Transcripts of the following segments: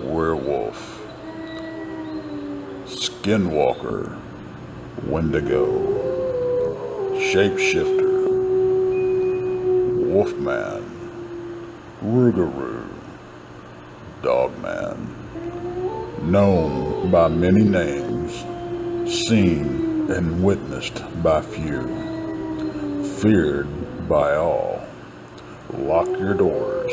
werewolf, skinwalker, wendigo, shapeshifter, wolfman, rougarou, dogman, known by many names, seen and witnessed by few, feared by all. Lock your doors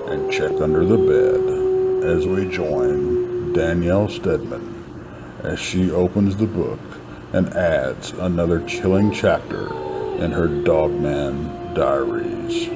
and check under the bed as we join Danielle Steadman as she opens the book and adds another chilling chapter in her Dogman Diaries.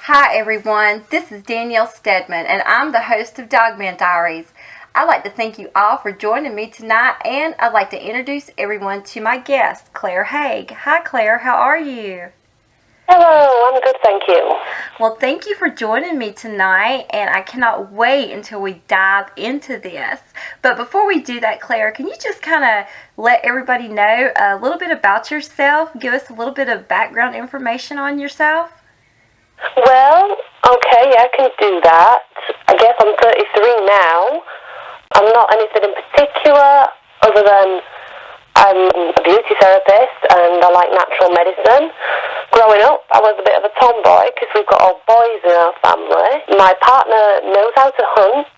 Hi everyone, this is Danielle Steadman and I'm the host of Dogman Diaries. I'd like to thank you all for joining me tonight, and I'd like to introduce everyone to my guest, Claire Hague. Hi Claire, how are you? Hello, I'm good, thank you. Well, thank you for joining me tonight, and I cannot wait until we dive into this. But before we do that, Claire, can you just kind of let everybody know a little bit about yourself? Give us a little bit of background information on yourself? Well, okay, I can do that. I guess I'm 33 now. I'm not anything in particular other than I'm a beauty therapist and I like natural medicine. Growing up, I was a bit of a tomboy because we've got all boys in our family. My partner knows how to hunt.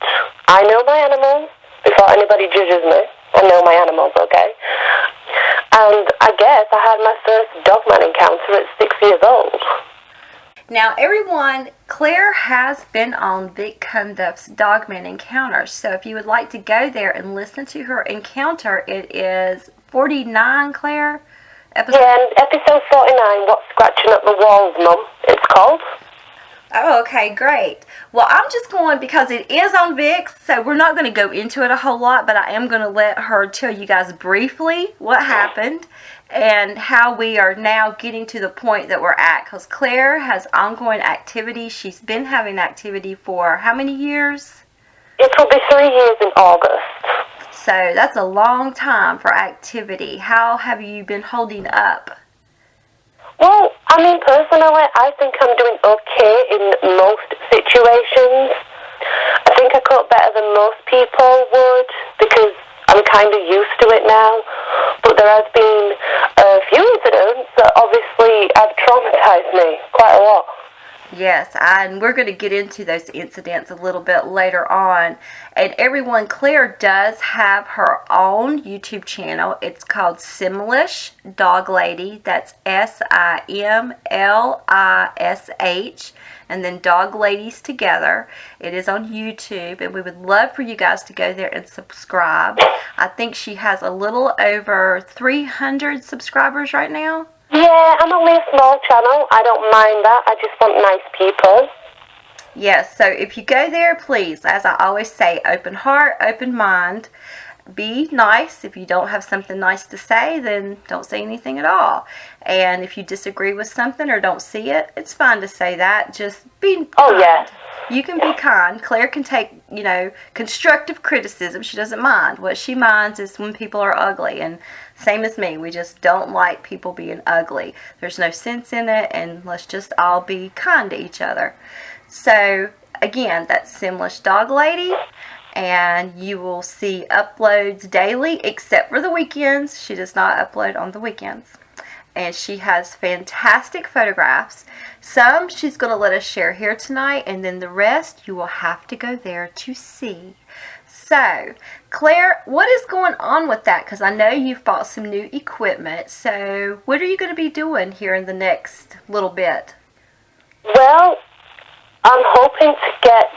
I know my animals before anybody judges me. I know my animals, okay? And I guess I had my first dogman encounter at 6 years old. Now everyone, Claire has been on Vic Cundiff's Dogman Encounters, so if you would like to go there and listen to her encounter, it is 49, Claire? Yeah, and episode 49, What's Scratching Up the Walls, Mum, it's called. Oh, okay, great. Well, I'm just going, because it is on Vic, so we're not going to go into it a whole lot, but I am going to let her tell you guys briefly what happened and how we are now getting to the point that we're at, because Claire has ongoing activity. She's been having activity for how many years? It will be 3 years in August. So that's a long time for activity. How have you been holding up? Well, I mean, personally, I think I'm doing okay in most situations. I think I cope better than most people would because I'm kind of used to it now. But there has been a few incidents that obviously have traumatized me quite a lot. Yes, and we're going to get into those incidents a little bit later on. And everyone, Claire does have her own YouTube channel. It's called Simlish Dog Lady. That's SIMLISH. And then Dog Ladies together. It is on YouTube, and we would love for you guys to go there and subscribe. I think she has a little over 300 subscribers right now. Yeah, I'm only a small channel. I don't mind that. I just want nice people. Yes, so if you go there, please, as I always say, open heart, open mind. Be nice. If you don't have something nice to say, then don't say anything at all. And if you disagree with something or don't see it, it's fine to say that. Just be kind. Oh, yeah. You can be kind. Claire can take, constructive criticism. She doesn't mind. What she minds is when people are ugly. And same as me. We just don't like people being ugly. There's no sense in it, and let's just all be kind to each other. So, again, that's Simlish Dog Lady. And you will see uploads daily, except for the weekends. She does not upload on the weekends. and she has fantastic photographs. Some she's going to let us share here tonight, and then the rest you will have to go there to see. So, Claire, what is going on with that? Because I know you've bought some new equipment. So, what are you going to be doing here in the next little bit? Well, I'm hoping to get...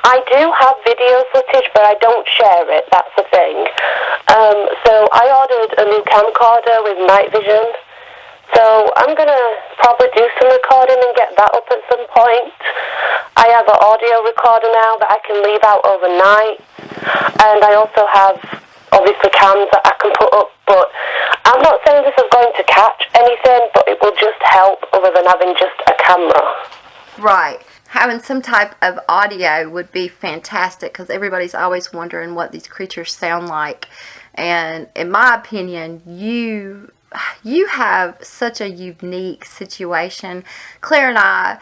I do have video footage, but I don't share it. That's the thing. So I ordered a new camcorder with night vision. So I'm going to probably do some recording and get that up at some point. I have an audio recorder now that I can leave out overnight. And I also have, obviously, cams that I can put up. But I'm not saying this is going to catch anything, but it will just help other than having just a camera. Right. Having some type of audio would be fantastic because everybody's always wondering what these creatures sound like. And in my opinion, you have such a unique situation. Claire and I,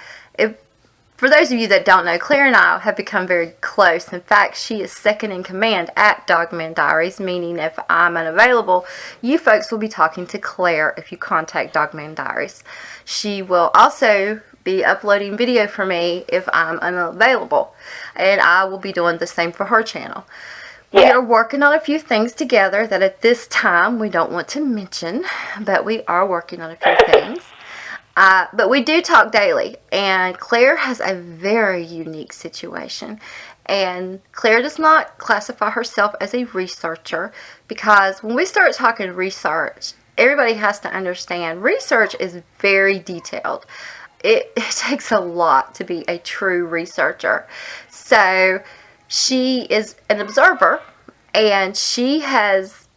for those of you that don't know, Claire and I have become very close. In fact, she is second in command at Dogman Diaries, meaning if I'm unavailable, you folks will be talking to Claire if you contact Dogman Diaries. She will also be uploading video for me if I'm unavailable, and I will be doing the same for her channel. We are working on a few things together that at this time we don't want to mention, but we are working on a few things. But we do talk daily, and Claire has a very unique situation. And Claire does not classify herself as a researcher, because when we start talking research, everybody has to understand research is very detailed. It takes a lot to be a true researcher. So she is an observer, and she has,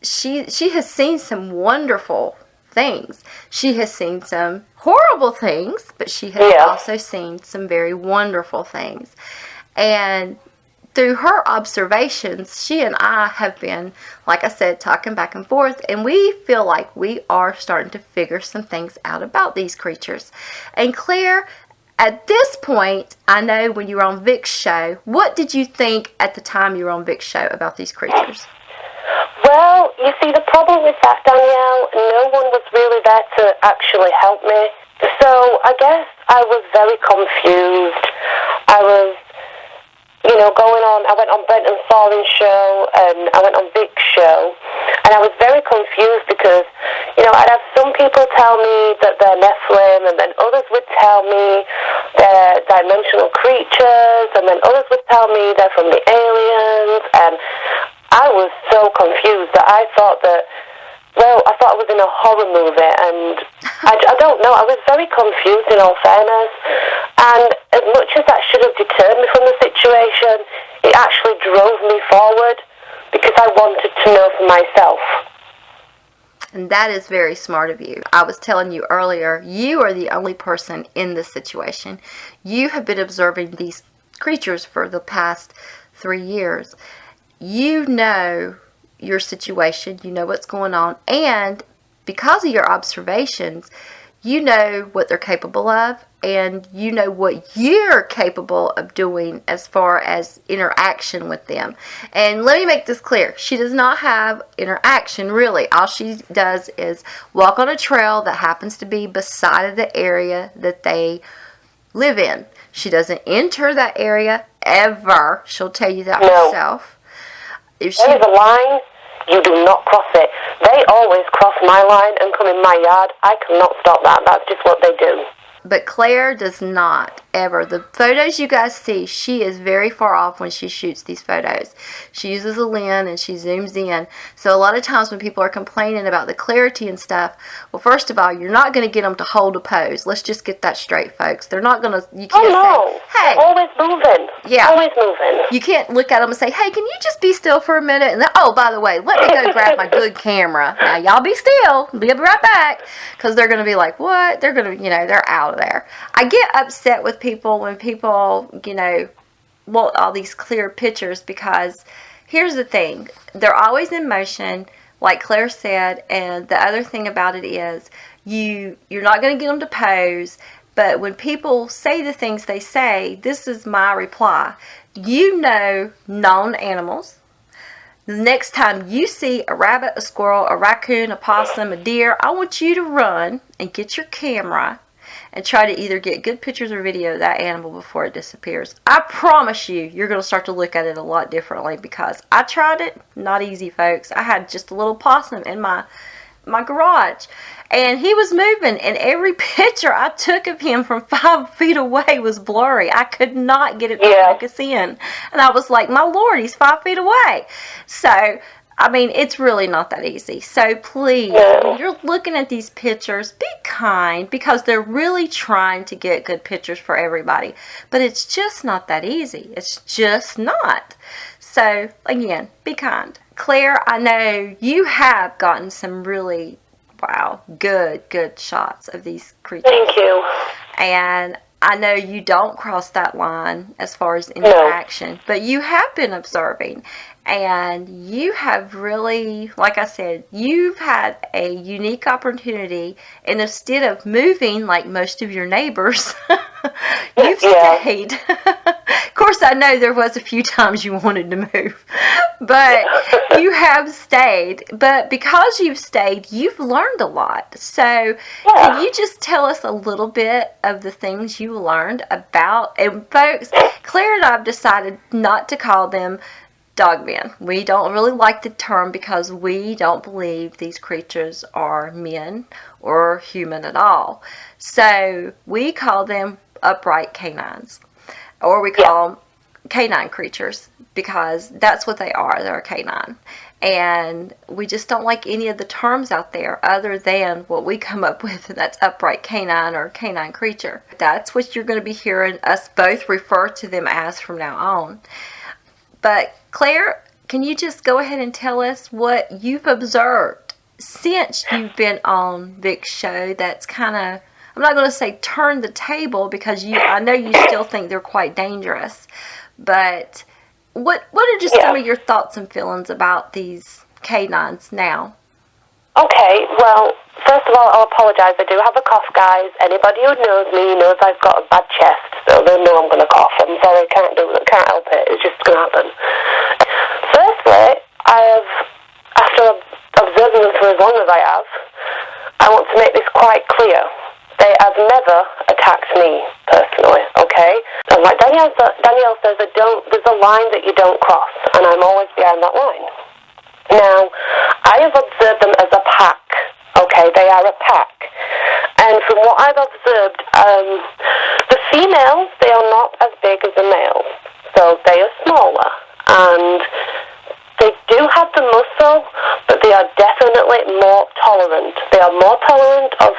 she has seen some wonderful things. She has seen some horrible things, but she has also seen some very wonderful things. And through her observations, she and I have been, like I said, talking back and forth, and we feel like we are starting to figure some things out about these creatures. And Claire, at this point, I know when you were on Vic's show, what did you think at the time you were on Vic's show about these creatures? Well, you see, the problem with that, Danielle, no one was really there to actually help me. So I guess I was very confused. I was going on, I went on Brent and Fallen's show, and I went on Vic's show, and I was very confused because, I'd have some people tell me that they're Nephilim, and then others would tell me they're dimensional creatures, and then others would tell me they're from the aliens, and I was so confused that I thought I was in a horror movie, and I don't know, I was very confused in all fairness, and as much as that should have deterred me from the situation, it actually drove me forward, because I wanted to know for myself. And that is very smart of you. I was telling you earlier, you are the only person in this situation. You have been observing these creatures for the past 3 years. You know your situation, you know what's going on, and because of your observations, you know what they're capable of, and you know what you're capable of doing as far as interaction with them. And let me make this clear, she does not have interaction really. All she does is walk on a trail that happens to be beside the area that they live in. She doesn't enter that area ever. She'll tell you that herself. If she... There is a line, you do not cross it. They always cross my line and come in my yard. I cannot stop that. That's just what they do. But Claire does not, ever. The photos you guys see, she is very far off when she shoots these photos. She uses a lens and she zooms in. So a lot of times when people are complaining about the clarity and stuff, well, first of all, you're not going to get them to hold a pose. Let's just get that straight, folks. They're not going to, you can't say, hey. They're always moving. Yeah. Always moving. You can't look at them and say, hey, can you just be still for a minute? And then, oh, by the way, let me go grab my good camera. Now, y'all be still. Be right back. Because they're going to be like, what? They're going to, they're out of there. I get upset with people when people, want all these clear pictures, because here's the thing. They're always in motion, like Claire said, and the other thing about it is you're not going to get them to pose, but when people say the things they say, this is my reply. Known animals. The next time you see a rabbit, a squirrel, a raccoon, a possum, a deer, I want you to run and get your camera and try to either get good pictures or video of that animal before it disappears. I promise you're going to start to look at it a lot differently, because I tried it. Not easy, folks. I had just a little possum in my garage, and he was moving, and every picture I took of him from 5 feet away was blurry. I could not get it to focus in, and I was like, my Lord, he's 5 feet away. So I mean, it's really not that easy. So please, when you're looking at these pictures, be kind, because they're really trying to get good pictures for everybody. But it's just not that easy. It's just not. So again, be kind. Claire, I know you have gotten some really, good shots of these creatures. Thank you. And I know you don't cross that line as far as interaction, but you have been observing, and you have really, like I said, you've had a unique opportunity, and instead of moving like most of your neighbors, you've stayed. Of course, I know there was a few times you wanted to move, but you have stayed. But because you've stayed, you've learned a lot. So can you just tell us a little bit of the things you learned about, and folks, Claire and I have decided not to call them dogmen. We don't really like the term, because we don't believe these creatures are men or human at all. So we call them upright canines, or we call them canine creatures, because that's what they are. They're a canine. And we just don't like any of the terms out there other than what we come up with, and that's upright canine or canine creature. That's what you're going to be hearing us both refer to them as from now on. But Claire, can you just go ahead and tell us what you've observed since you've been on Vic's show that's kind of, I'm not going to say turn the table, because I know you still think they're quite dangerous, but what are just some of your thoughts and feelings about these K9's now? Okay, well, first of all, I'll apologise. I do have a cough, guys. Anybody who knows me knows I've got a bad chest, so they know I'm going to cough. I'm sorry, can't help it. It's just going to happen. Firstly, after observing them for as long as I want to make this quite clear. They have never attacked me personally, okay? And like Danielle says, there's a line that you don't cross, and I'm always behind that line. Now, I have observed them as a pack, okay? They are a pack. And from what I've observed, the females, they are not as big as the males. So they are smaller, and they do have the muscle, but they are definitely more tolerant. They are more tolerant of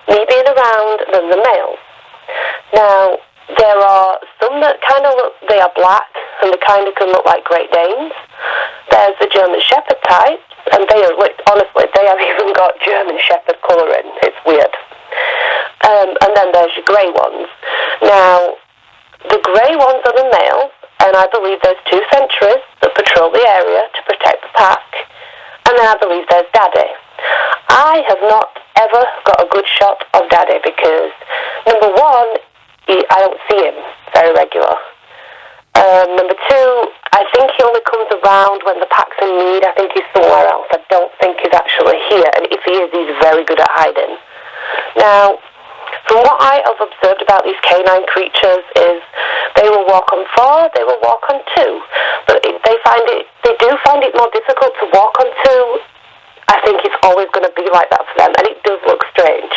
me being around than the males. Now, there are some that kind of look, they are black, and they kind of can look like Great Danes. There's the German Shepherd type, and they are, honestly, they have even got German Shepherd colouring. It's weird. And then there's your grey ones. Now, the grey ones are the males, and I believe there's 2 sentries that patrol the area to protect the pack. And then I believe there's Daddy. I have not ever got a good shot of Daddy, because, number one, I don't see him very regular. Number two, I think he only comes around when the pack's in need. I think he's somewhere else. I don't think he's actually here, and if he is, he's very good at hiding. Now, from what I have observed about these canine creatures is they will walk on 4, they will walk on 2, but they do find it more difficult to walk on 2. I think it's always going to be like that for them, and it does look strange.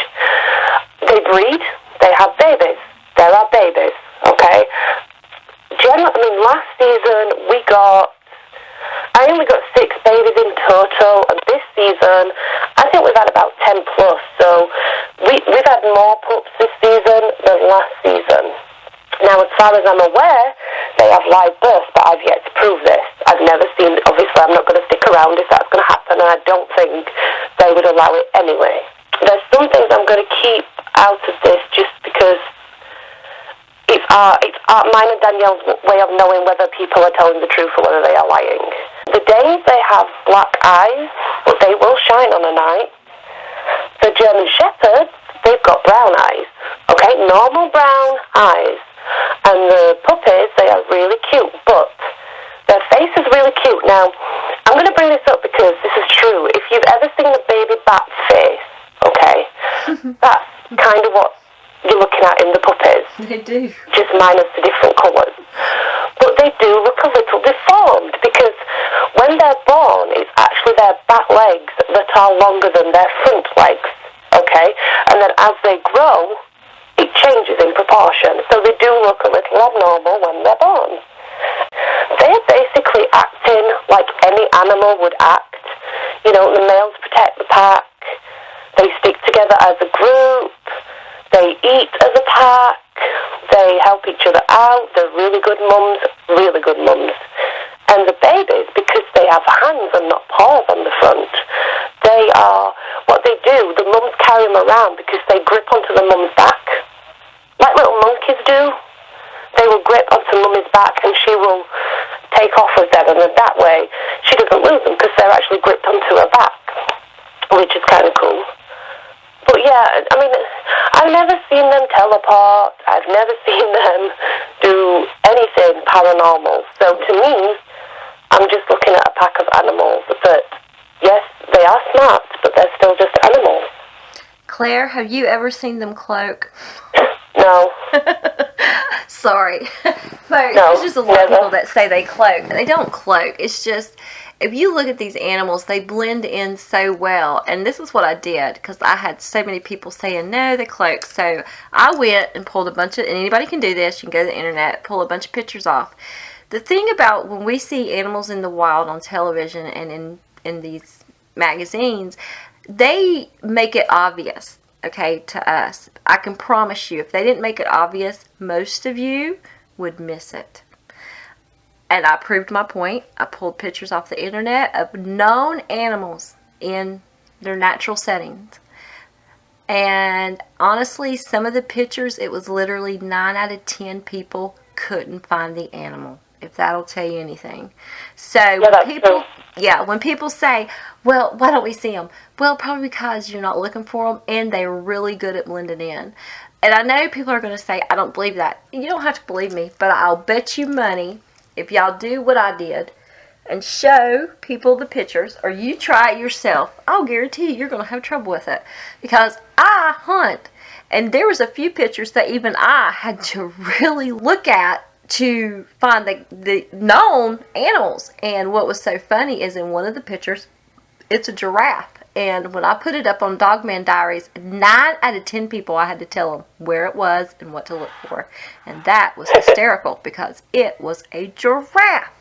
They breed, they have babies. There are babies, okay? Last season I only got 6 babies in total, and this season I think we've had about 10 plus, so we've had more pups this season than last season. Now, as far as I'm aware, they have live births, but I've yet to prove this. I've never seen, obviously I'm not going to stick around if that's going to happen, and I don't think they would allow it anyway. There's some things I'm going to keep out of this just because it's mine and Danielle's way of knowing whether people are telling the truth or whether they are lying. The Danes, they have black eyes, but they will shine on a night. The German Shepherds, they've got brown eyes, okay? Normal brown eyes. And the puppies, they are really cute, but their face is really cute. Now, I'm going to bring this up because this is true. If you've ever seen a baby bat's face, okay, that's kind of what you're looking at in the puppies. They do. Just minus the different colours. But they do look a little deformed because when they're born, it's actually their back legs that are longer than their front legs, okay? And then as they grow, it changes in proportion. So they do look a little abnormal when they're born. They're basically acting like any animal would act. You know, the males protect the pack. They stick together as a group. They eat as a pack. They help each other out. They're really good mums, really good mums. And the babies, because they have hands and not paws on the front, what they do, the mums carry them around because they grip onto the mum's back. Like little monkeys do. They will grip onto mummy's back and she will take off with them. And then that way, she doesn't lose them because they're actually gripped onto her back, which is kind of cool. But yeah, I mean, I've never seen them teleport. I've never seen them do anything paranormal. So to me, I'm just looking at a pack of animals that, yes, they are smart, but they're still just animals. Claire, have you ever seen them cloak? No. Sorry. But No, there's just a lot of never. people that say they cloak. They don't cloak. It's just, if you look at these animals, they blend in so well. And this is what I did, because I had so many people saying, no, they cloak. So I went and pulled a bunch of, and anybody can do this, you can go to the internet, pull a bunch of pictures off. The thing about when we see animals in the wild on television and in these magazines, they make it obvious, okay, to us. I can promise you, if they didn't make it obvious, most of you would miss it. And I proved my point. I pulled pictures off the internet of known animals in their natural settings. And honestly, some of the pictures, it was literally 9 out of 10 people couldn't find the animal, if that'll tell you anything. So when people say, well, why don't we see them? Well, probably because you're not looking for them and they're really good at blending in. And I know people are going to say, I don't believe that. You don't have to believe me, but I'll bet you money if y'all do what I did and show people the pictures, or you try it yourself, I'll guarantee you're going to have trouble with it. Because I hunt, and there was a few pictures that even I had to really look at to find the known animals. And what was so funny is in one of the pictures, it's a giraffe. And when I put it up on Dogman Diaries, 9 out of 10 people, I had to tell them where it was and what to look for. And that was hysterical because it was a giraffe.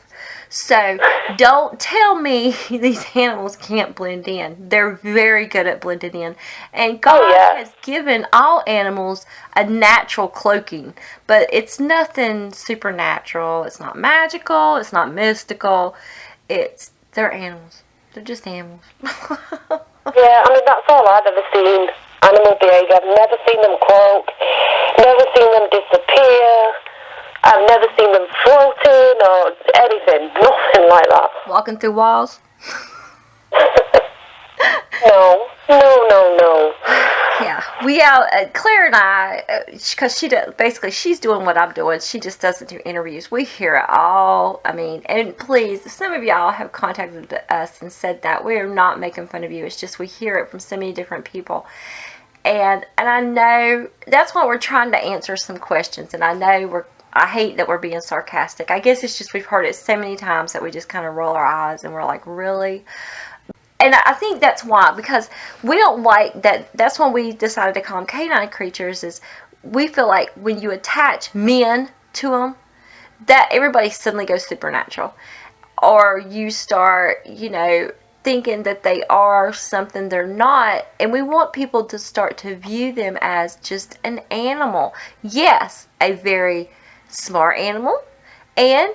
So don't tell me these animals can't blend in. They're very good at blending in. And God has given all animals a natural cloaking. But it's nothing supernatural. It's not magical. It's not mystical. They're animals. They're just animals. Yeah, I mean, that's all I've ever seen. Animal behaviour. I've never seen them cloak. Never seen them disappear. I've never seen them floating or anything. Nothing like that. Walking through walls? No. Yeah, Claire and I, because she's doing what I'm doing. She just doesn't do interviews. We hear it all. I mean, and please, some of y'all have contacted us and said that we are not making fun of you. It's just we hear it from so many different people, and I know that's why we're trying to answer some questions. And I know I hate that we're being sarcastic. I guess it's just we've heard it so many times that we just kind of roll our eyes and we're like, really? And I think that's why, because we don't like that. That's when we decided to call them canine creatures, is we feel like when you attach men to them, that everybody suddenly goes supernatural. Or you start, thinking that they are something they're not. And we want people to start to view them as just an animal. Yes, a very smart animal. And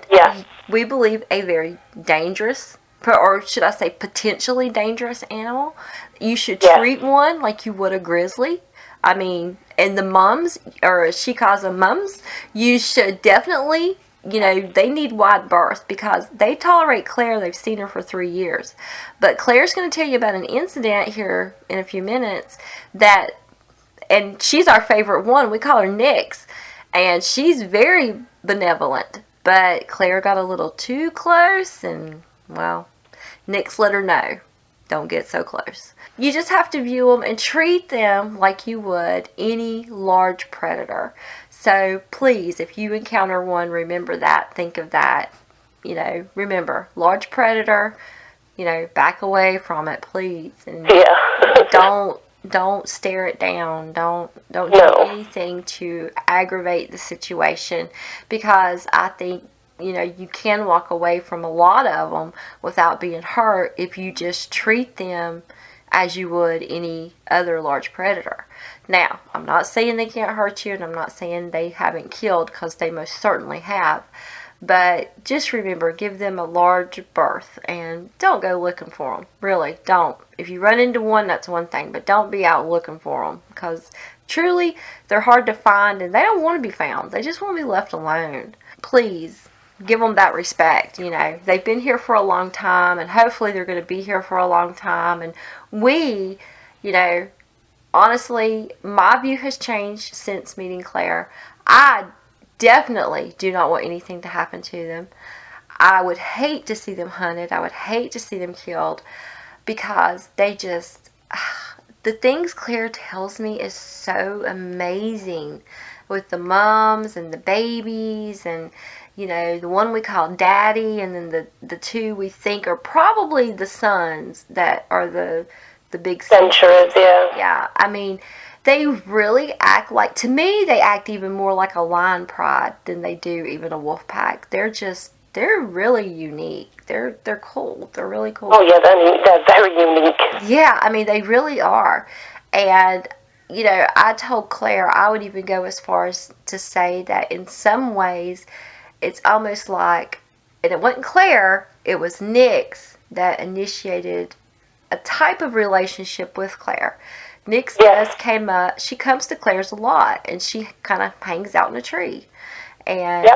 we believe a very dangerous, or should I say potentially dangerous animal. You should treat one like you would a grizzly. I mean, and the mums, or she calls them mums, you should definitely, they need wide berth because they tolerate Claire. They've seen her for 3 years. But Claire's going to tell you about an incident here in a few minutes and she's our favorite one. We call her Nyx. And she's very benevolent. But Claire got a little too close, and, well, Nix let her know, don't get so close. You just have to view them and treat them like you would any large predator. So please, if you encounter one, remember that. Think of that. Remember, large predator, back away from it, please. And don't stare it down. Don't do anything to aggravate the situation, because I think you can walk away from a lot of them without being hurt if you just treat them as you would any other large predator. Now, I'm not saying they can't hurt you, and I'm not saying they haven't killed, because they most certainly have. But just remember, give them a large berth, and don't go looking for them. Really, don't. If you run into one, that's one thing, but don't be out looking for them, because truly, they're hard to find, and they don't want to be found. They just want to be left alone. Please, give them that respect. They've been here for a long time, and hopefully they're going to be here for a long time. And we, honestly, my view has changed since meeting Claire. I definitely do not want anything to happen to them. I would hate to see them hunted. I would hate to see them killed, because they just, the things Claire tells me is so amazing, with the moms and the babies, and the one we call Daddy, and then the two we think are probably the sons that are the big Centuries, yeah. Yeah, I mean, they really act like, to me, they act even more like a lion pride than they do even a wolf pack. They're really unique. They're cool. They're really cool. Oh, yeah, they're very unique. Yeah, I mean, they really are. And, I told Claire, I would even go as far as to say that in some ways, it's almost like, and it wasn't Claire, it was Nix that initiated a type of relationship with Claire. Nix she comes to Claire's a lot, and she kind of hangs out in a tree. And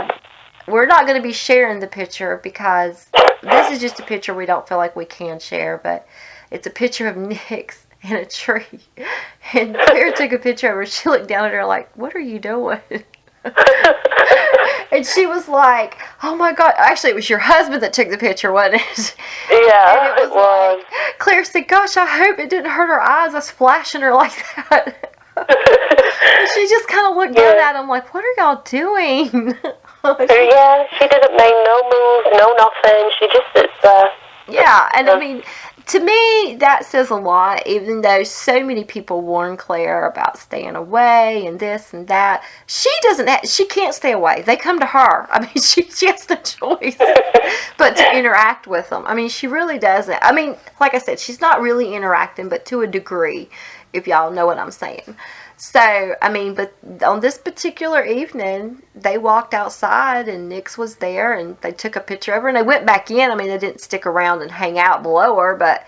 we're not going to be sharing the picture, because this is just a picture we don't feel like we can share, but it's a picture of Nix in a tree. And Claire took a picture of her. She looked down at her like, "What are you doing?" And she was like, "Oh my God." Actually, it was your husband that took the picture, wasn't it? Yeah, it was. Like, Claire said, "Gosh, I hope it didn't hurt her eyes. I was flashing her like that." She just kind of looked down at him like, "What are y'all doing?" Yeah, she didn't make no move, no nothing. She just sits there. Yeah, and I mean, to me, that says a lot, even though so many people warn Claire about staying away and this and that. She can't stay away. They come to her. I mean, she has no choice but to interact with them. I mean, she really doesn't. I mean, like I said, she's not really interacting, but to a degree, if y'all know what I'm saying. So, I mean, but on this particular evening, they walked outside, and Nix was there, and they took a picture of her, and they went back in. I mean, they didn't stick around and hang out below her, but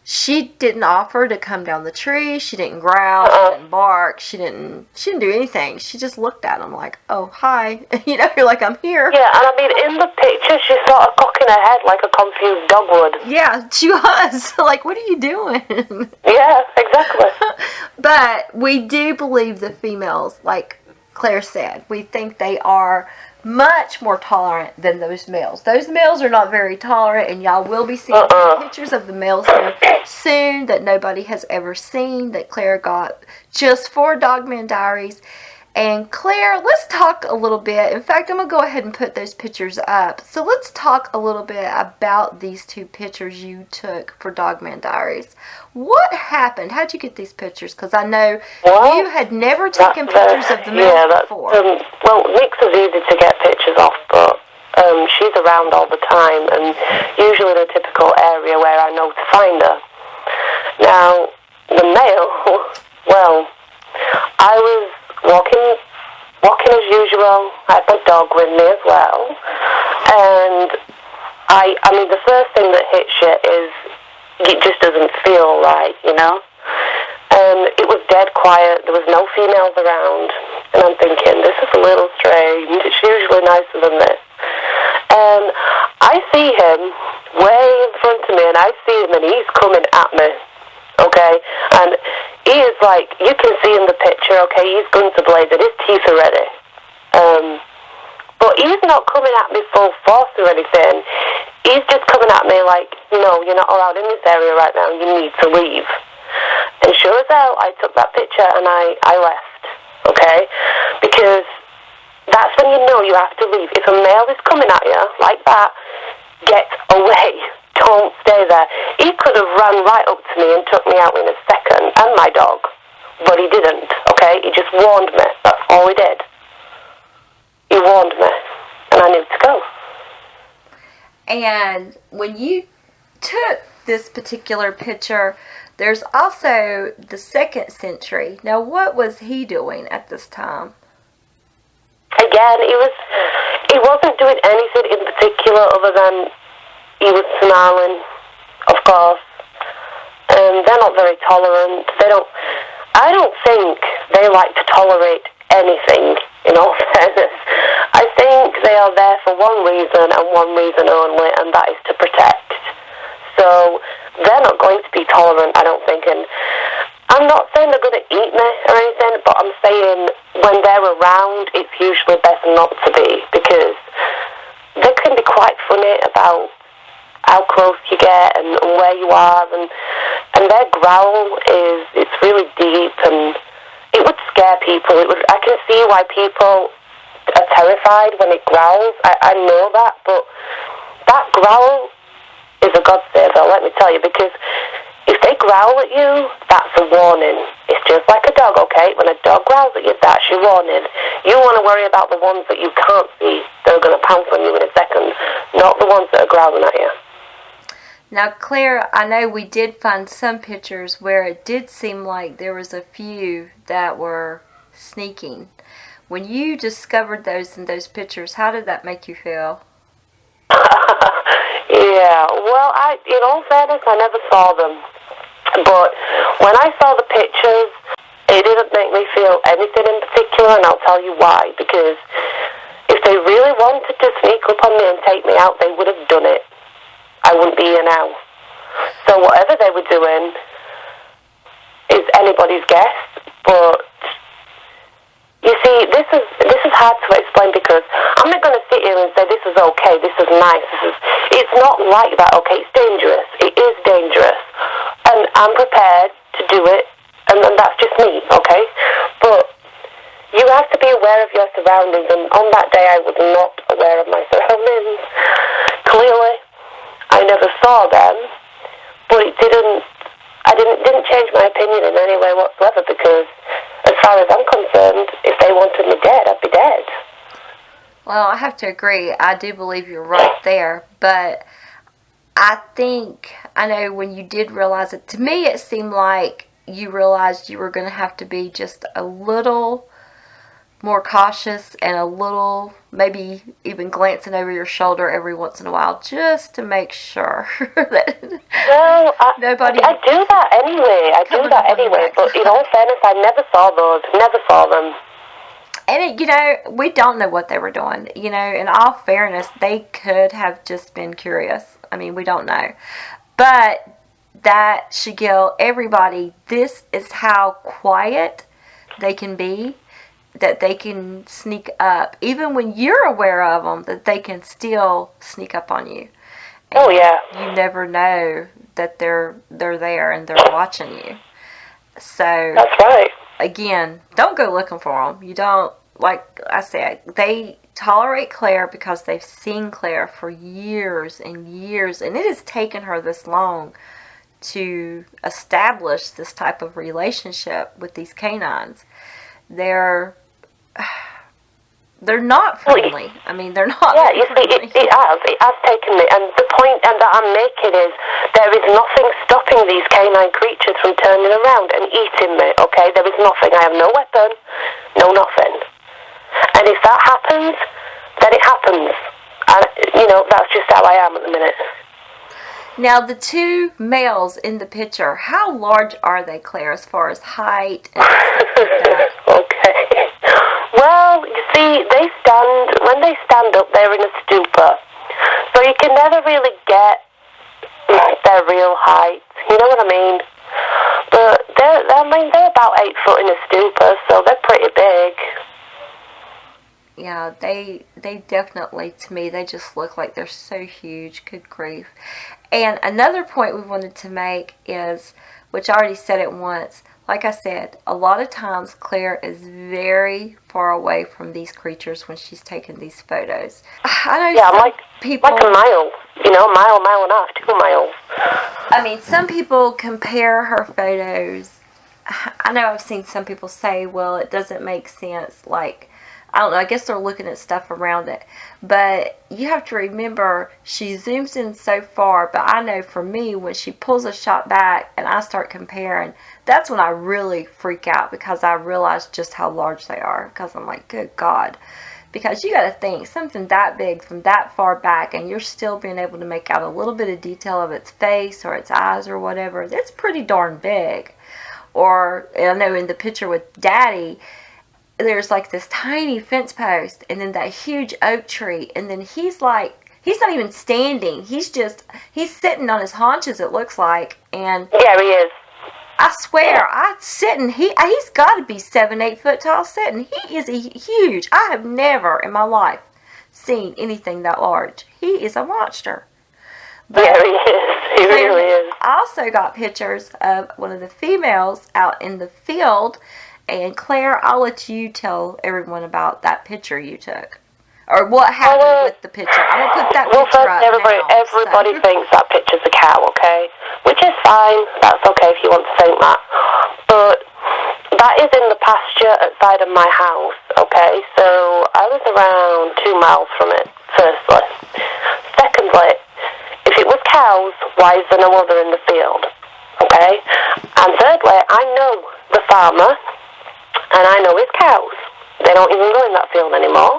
she didn't offer to come down the tree. She didn't growl. She didn't bark. She didn't do anything. She just looked at him like, "Oh, hi." You're like, "I'm here." Yeah, and I mean, in the picture, she's sort of cocking her head like a confused dog would. Yeah, she was. Like, "What are you doing?" Yeah, exactly. But we do believe the females, like Claire said, we think they are much more tolerant than those males. Those males are not very tolerant, and y'all will be seeing some pictures of the males here soon that nobody has ever seen, that Claire got just for Dogman Diaries. And Claire, let's talk a little bit. In fact, I'm going to go ahead and put those pictures up. So let's talk a little bit about these two pictures you took for Dogman Diaries. What happened? How'd you get these pictures? Because I know you had never taken pictures of the males before. Well, Nix is easy to get pictures off, but she's around all the time, and usually in a typical area where I know to find her. Now, the male, well, I was walking as usual. I had my dog with me as well, and I mean, the first thing that hits you is it just doesn't feel right, it was dead quiet. There was no females around, and I'm thinking, this is a little strange. It's usually nicer than this. And I see him way in front of me, and I see him, and he's coming at me. Okay, and he is like, you can see in the picture, okay, he's guns are blazing, his teeth are ready. But he's not coming at me full force or anything. He's just coming at me like, no, you're not allowed in this area right now. You need to leave. And sure as hell, I took that picture and I left, okay? Because that's when you know you have to leave. If a male is coming at you like that, get away. Don't stay there. He could have run right up to me and took me out in a second, and my dog. But he didn't, okay? He just warned me. That's all he did. He warned me, and I knew to go. And when you took this particular picture, there's also the second sentry. Now, what was he doing at this time? Again, he wasn't doing anything in particular other than he was snarling, of course. They're not very tolerant. I don't think they like to tolerate anything, in all fairness. I think they are there for one reason and one reason only, and that is to protect. So they're not going to be tolerant, I don't think. And I'm not saying they're going to eat me or anything, but I'm saying when they're around, it's usually best not to be, because they can be quite funny about how close you get and where you are, and their growl it's really deep, and it would scare people. I can see why people are terrified when it growls. I know that, but that growl is a godsender, let me tell you, because if they growl at you, that's a warning. It's just like a dog, okay? When a dog growls at you, that's your warning. You want to worry about the ones that you can't see that are going to pounce on you in a second, not the ones that are growling at you. Now, Claire, I know we did find some pictures where it did seem like there was a few that were sneaking. When you discovered those in those pictures, how did that make you feel? Yeah, well, in all fairness, I never saw them. But when I saw the pictures, it didn't make me feel anything in particular, and I'll tell you why. Because if they really wanted to sneak up on me and take me out, they would have done it. I wouldn't be here now. So whatever they were doing is anybody's guess. But you see, this is hard to explain, because I'm not going to sit here and say this is okay, this is nice, it's not like that, okay? It's dangerous. It is dangerous. And I'm prepared to do it, and that's just me, okay? But you have to be aware of your surroundings, and on that day I was not aware of my surroundings. Clearly, I never saw them, but it didn't change my opinion in any way whatsoever, because as far as I'm concerned, if they wanted me dead, I'd be dead. Well, I have to agree. I do believe you're right there, but I know when you did realize it, to me it seemed like you realized you were going to have to be just a little more cautious and a little, maybe even glancing over your shoulder every once in a while, just to make sure that nobody... I do that anyway. But in all fairness, I never saw those. Never saw them. And, we don't know what they were doing. In all fairness, they could have just been curious. I mean, we don't know. But that should give everybody, this is how quiet they can be, that they can sneak up. Even when you're aware of them, that they can still sneak up on you. And oh, yeah. You never know that they're there and they're watching you. So... That's right. Again, don't go looking for them. You don't, like I said, they tolerate Claire because they've seen Claire for years and years, and it has taken her this long to establish this type of relationship with these canines. They're not friendly. I mean, they're not. Yeah, you see, it has taken me, and the point that I'm making is there is nothing stopping these canine creatures from turning around and eating me, okay? There is nothing. I have no weapon, no nothing. And if that happens, then it happens. And, that's just how I am at the minute. Now, the two males in the picture, how large are they, Claire, as far as height and stuff like that? Okay. Well, you see, when they stand up, they're in a stupor. So you can never really get their real height. You know what I mean? But they're about 8 foot in a stupor, so they're pretty big. Yeah, they definitely, to me, they just look like they're so huge. Good grief. And another point we wanted to make is, which I already said it once, like I said, a lot of times Claire is very far away from these creatures when she's taking these photos. I know some people... Like a mile, mile and a half, 2 miles. I mean, some people compare her photos. I know I've seen some people say, well, it doesn't make sense, like... I don't know, I guess they're looking at stuff around it. But you have to remember, she zooms in so far. But I know for me, when she pulls a shot back and I start comparing, that's when I really freak out. Because I realize just how large they are. Because I'm like, good God. Because you got to think, something that big from that far back, and you're still being able to make out a little bit of detail of its face or its eyes or whatever. That's pretty darn big. Or, I know in the picture with Daddy, there's like this tiny fence post and then that huge oak tree, and then he's not even standing, he's sitting on his haunches, it looks like. And yeah, he is. I swear, he's got to be 7-8 foot tall sitting. He is huge. I have never in my life seen anything that large. He is a monster. But yeah, he is. He really is. I also got pictures of one of the females out in the field. And Claire, I'll let you tell everyone about that picture you took. Or what happened with the picture. I'm going to put that picture up everybody thinks that picture's a cow, okay? Which is fine. That's okay if you want to think that. But that is in the pasture outside of my house, okay? So I was around 2 miles from it, firstly. Secondly, if it was cows, why is there no other in the field? Okay? And thirdly, I know the farmer. And I know his cows. They don't even go in that field anymore.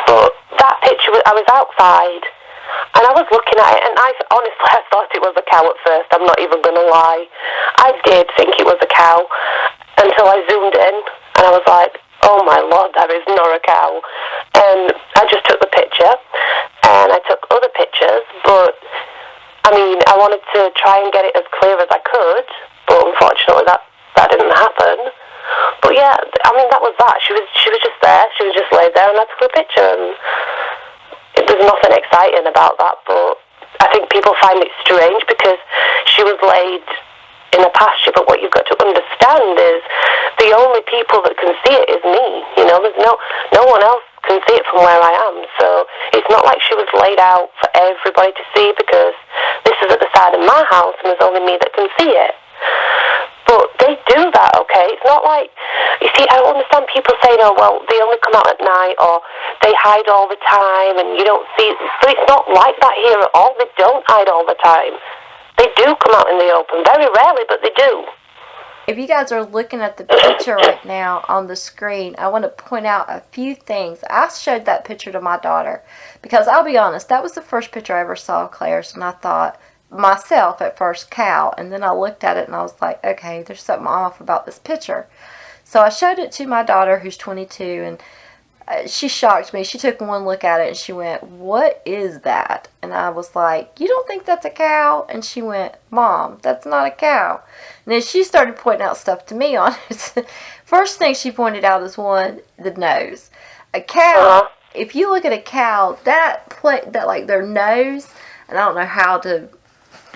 But that picture, I was outside, and I was looking at it, and I thought it was a cow at first. I'm not even going to lie. I did think it was a cow until I zoomed in, and I was like, oh my Lord, that is not a cow. And I just took the picture, and I took other pictures, but, I mean, I wanted to try and get it as clear as I could, but unfortunately that didn't happen. But yeah, I mean, that was that. She was just there. She was just laid there, and I took a picture. And there's nothing exciting about that. But I think people find it strange because she was laid in a pasture. But what you've got to understand is the only people that can see it is me. There's no one else can see it from where I am. So it's not like she was laid out for everybody to see because this is at the side of my house, and there's only me that can see it. But they do that, okay? It's not like, you see, I don't understand people saying, oh, well, they only come out at night, or they hide all the time, and you don't see it. But it's not like that here at all. They don't hide all the time. They do come out in the open. Very rarely, but they do. If you guys are looking at the picture right now on the screen, I want to point out a few things. I showed that picture to my daughter, because I'll be honest, that was the first picture I ever saw of Claire's, and I thought, myself at first, cow, and then I looked at it and I was like, okay, there's something off about this picture. So I showed it to my daughter who's 22, and she shocked me. She took one look at it and she went, what is that? And I was like, you don't think that's a cow? And she went, Mom, that's not a cow. And then she started pointing out stuff to me on it. First thing she pointed out is the nose. A cow, if you look at a cow, that like their nose, and I don't know how to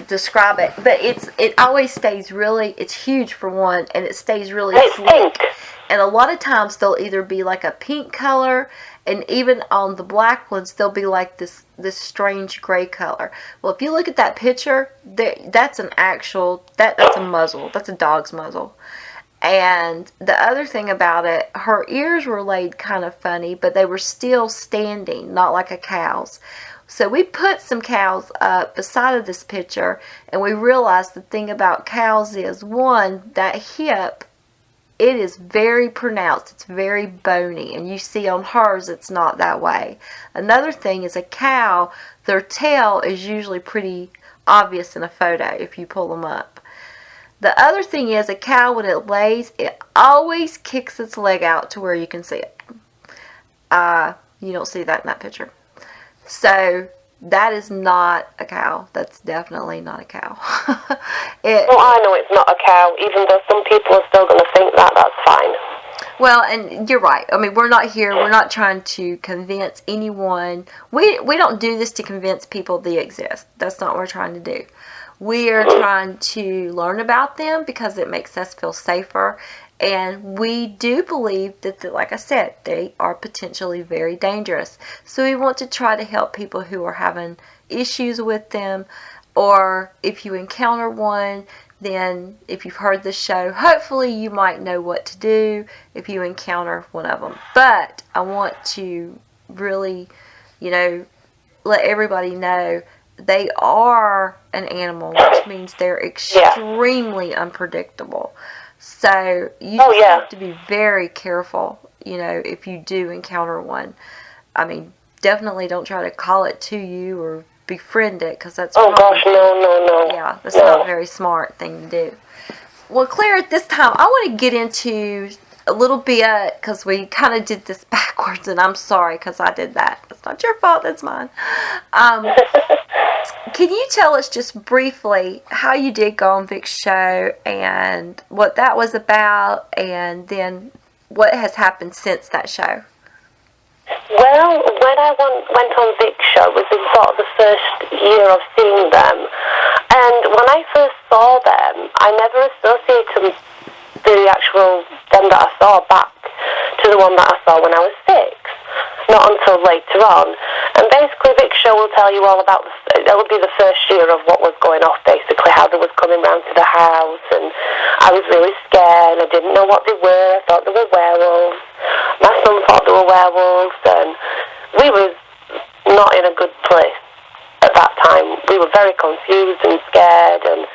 describe it, but it always stays it's huge for one, and it stays really slick. And a lot of times they'll either be like a pink color, and even on the black ones they'll be like this strange gray color. Well, if you look at that picture, that's an actual that's a muzzle. That's a dog's muzzle. And the other thing about it, her ears were laid kind of funny, but they were still standing, not like a cow's. So we put some cows up beside of this picture, and we realized the thing about cows is, one, that hip, it is very pronounced. It's very bony, and you see on hers it's not that way. Another thing is a cow, their tail is usually pretty obvious in a photo if you pull them up. The other thing is, a cow, when it lays, it always kicks its leg out to where you can see it. You don't see that in that picture. So that is not a cow. That's definitely not a cow. Well, I know it's not a cow, even though some people are still going to think that. That's fine. Well, and you're right. I mean, we're not here. We're not trying to convince anyone. We don't do this to convince people they exist. That's not what we're trying to do. We are trying to learn about them because it makes us feel safer. And we do believe that, like I said, they are potentially very dangerous. So we want to try to help people who are having issues with them. Or if you encounter one, then if you've heard the show, hopefully you might know what to do if you encounter one of them. But I want to really, let everybody know they are an animal, which means they're extremely unpredictable. So you have to be very careful, if you do encounter one. I mean, definitely don't try to call it to you or befriend it, because that's no. Yeah, that's not a very smart thing to do. Well, Claire, at this time, I want to get into a little bit, because we kind of did this backwards, and I'm sorry because I did that. It's not your fault, that's mine. Can you tell us just briefly how you did go on Vic's show and what that was about, and then what has happened since that show? Well, when I went on Vic's show, it was in sort of the first year of seeing them. And when I first saw them, I never associated the actual them that I saw back to the one that I saw when I was 6. Not until later on. And basically Vic's show will tell you all about, it'll be the first year of what was going off, basically, how they was coming round to the house, and I was really scared. I didn't know what they were. I thought they were werewolves. My son thought they were werewolves, and we was not in a good place at that time. We were very confused and scared, and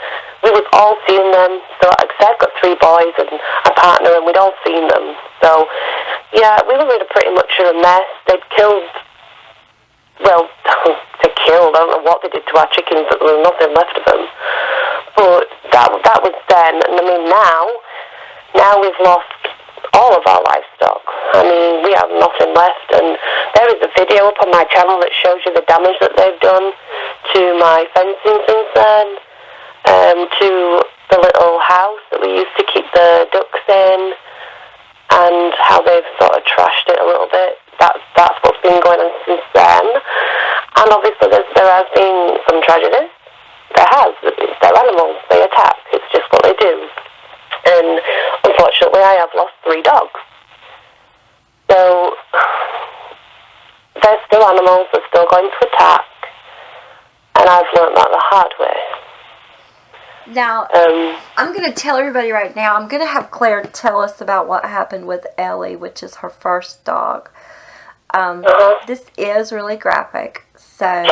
we was all seeing them. So like I said, I've got 3 boys and a partner, and we'd all seen them. So yeah, we were in pretty much in a mess. They'd killed, well, they killed, I don't know what they did to our chickens, but there was nothing left of them. But that was then, and I mean now we've lost all of our livestock. I mean, we have nothing left, and there is a video up on my channel that shows you the damage that they've done to my fencing since then, to the little house that we used to keep the ducks in, and how they've sort of trashed it a little bit. That's what's been going on since then. And obviously there has been some tragedies. There has. They're animals. They attack. It's just what they do. And unfortunately I have lost 3 dogs. So they're still animals. They're still going to attack. And I've learned that the hard way. Now, I'm going to tell everybody right now, I'm going to have Claire tell us about what happened with Ellie, which is her first dog. This is really graphic, so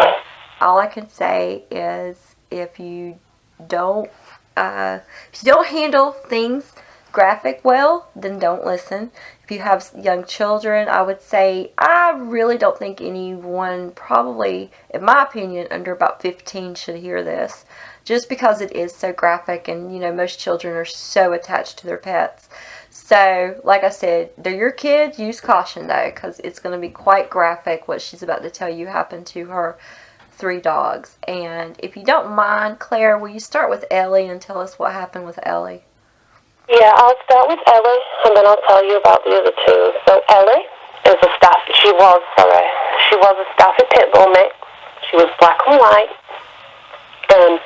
all I can say is if you don't handle things graphic well, then don't listen. If you have young children, I would say I really don't think anyone, probably, in my opinion, under about 15 should hear this. Just because it is so graphic, and most children are so attached to their pets. So, like I said, they're your kids. Use caution though, because it's going to be quite graphic what she's about to tell you happened to her 3 dogs. And if you don't mind, Claire, will you start with Ellie and tell us what happened with Ellie? Yeah, I'll start with Ellie, and then I'll tell you about the other 2. So Ellie is she was a Staffy pit bull mix. She was black and white. And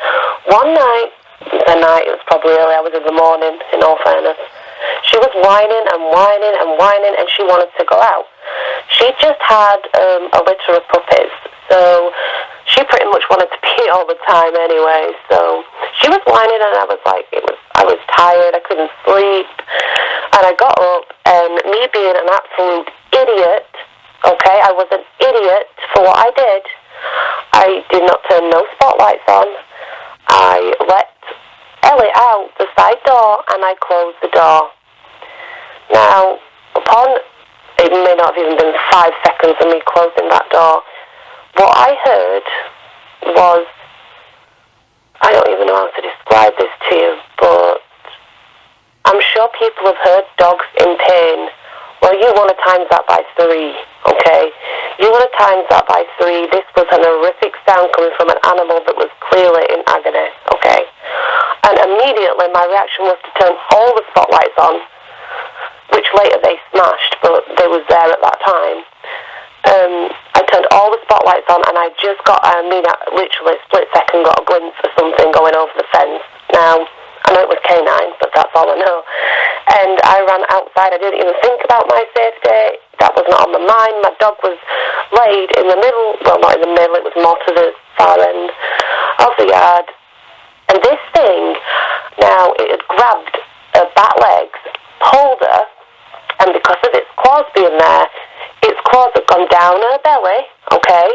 one night, it was probably early hours of the morning, in all fairness, she was whining and whining and whining, and she wanted to go out. She just had a litter of puppies, so she pretty much wanted to pee all the time anyway. So she was whining, and I was like, I was tired, I couldn't sleep, and I got up, and me being an absolute idiot, okay, I was an idiot for what I did. I did not turn no spotlights on. I let Ellie out the side door, and I closed the door. Now, it may not have even been 5 seconds of me closing that door, what I heard was, I don't even know how to describe this to you, but I'm sure people have heard dogs in pain. Well, you want to times that by 3, okay? You want to times that by 3. This was an horrific sound coming from an animal that was clearly in agony, okay? And immediately my reaction was to turn all the spotlights on, which which later they smashed, but they was there at that time. I turned all the spotlights on, and I literally split second got a glimpse of something going over the fence. Now, I know it was K9's, but that's all I know. And I ran outside. I didn't even think about my safety. That was not on my mind. My dog was laid in the middle. Well, not in the middle. It was more to the far end of the yard. And this thing, now, it had grabbed her back legs, pulled her, and because of its claws being there, its claws had gone down her belly, okay?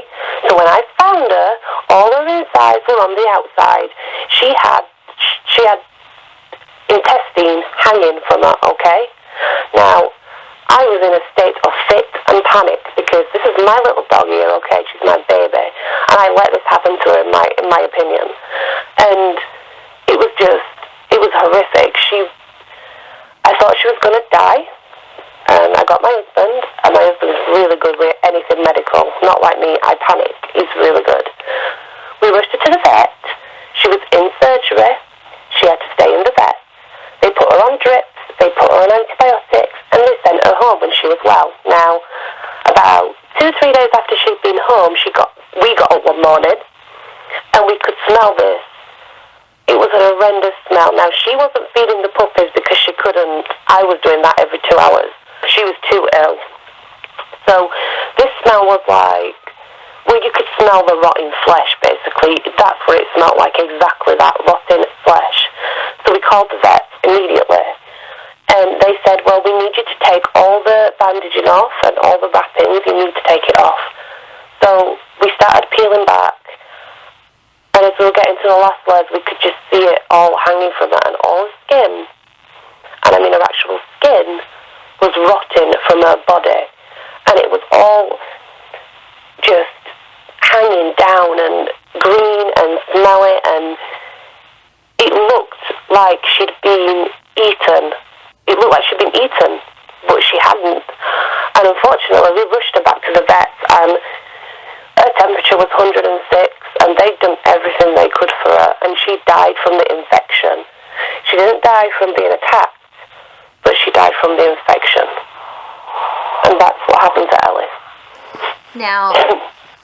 So when I found her, all her insides were on the outside. She had intestine hanging from her, okay? Now, I was in a state of fit and panic because this is my little dog here, okay? She's my baby. And I let this happen to her, in my opinion. And it was horrific. I thought she was going to die. And I got my husband, and my husband's really good with anything medical. Not like me, I panic. He's really good. We rushed her to the vet. She was in surgery. She had to stay in the vet. They put her on drips, they put her on antibiotics, and they sent her home when she was well. Now, about 2 or 3 days after she'd been home, we got up one morning, and we could smell this. It was an horrendous smell. Now, she wasn't feeding the puppies because she couldn't. I was doing that every 2 hours. She was too ill. So this smell was like, well, you could smell the rotting flesh, basically. That's what it smelled like, exactly that, rotting flesh. So we called the vet immediately. And they said, well, we need you to take all the bandaging off and all the wrappings. You need to take it off. So we started peeling back. And as we were getting to the last words, we could just see it all hanging from her. And all the skin, and I mean her actual skin, was rotting from her body. And it was all just hanging down and green and smelly, and it looked like she'd been eaten. It looked like she'd been eaten, but she hadn't. And unfortunately, we rushed her back to the vet, and her temperature was 106, and they'd done everything they could for her, and she died from the infection. She didn't die from being attacked, but she died from the infection. And that's what happened to Ellis. Now,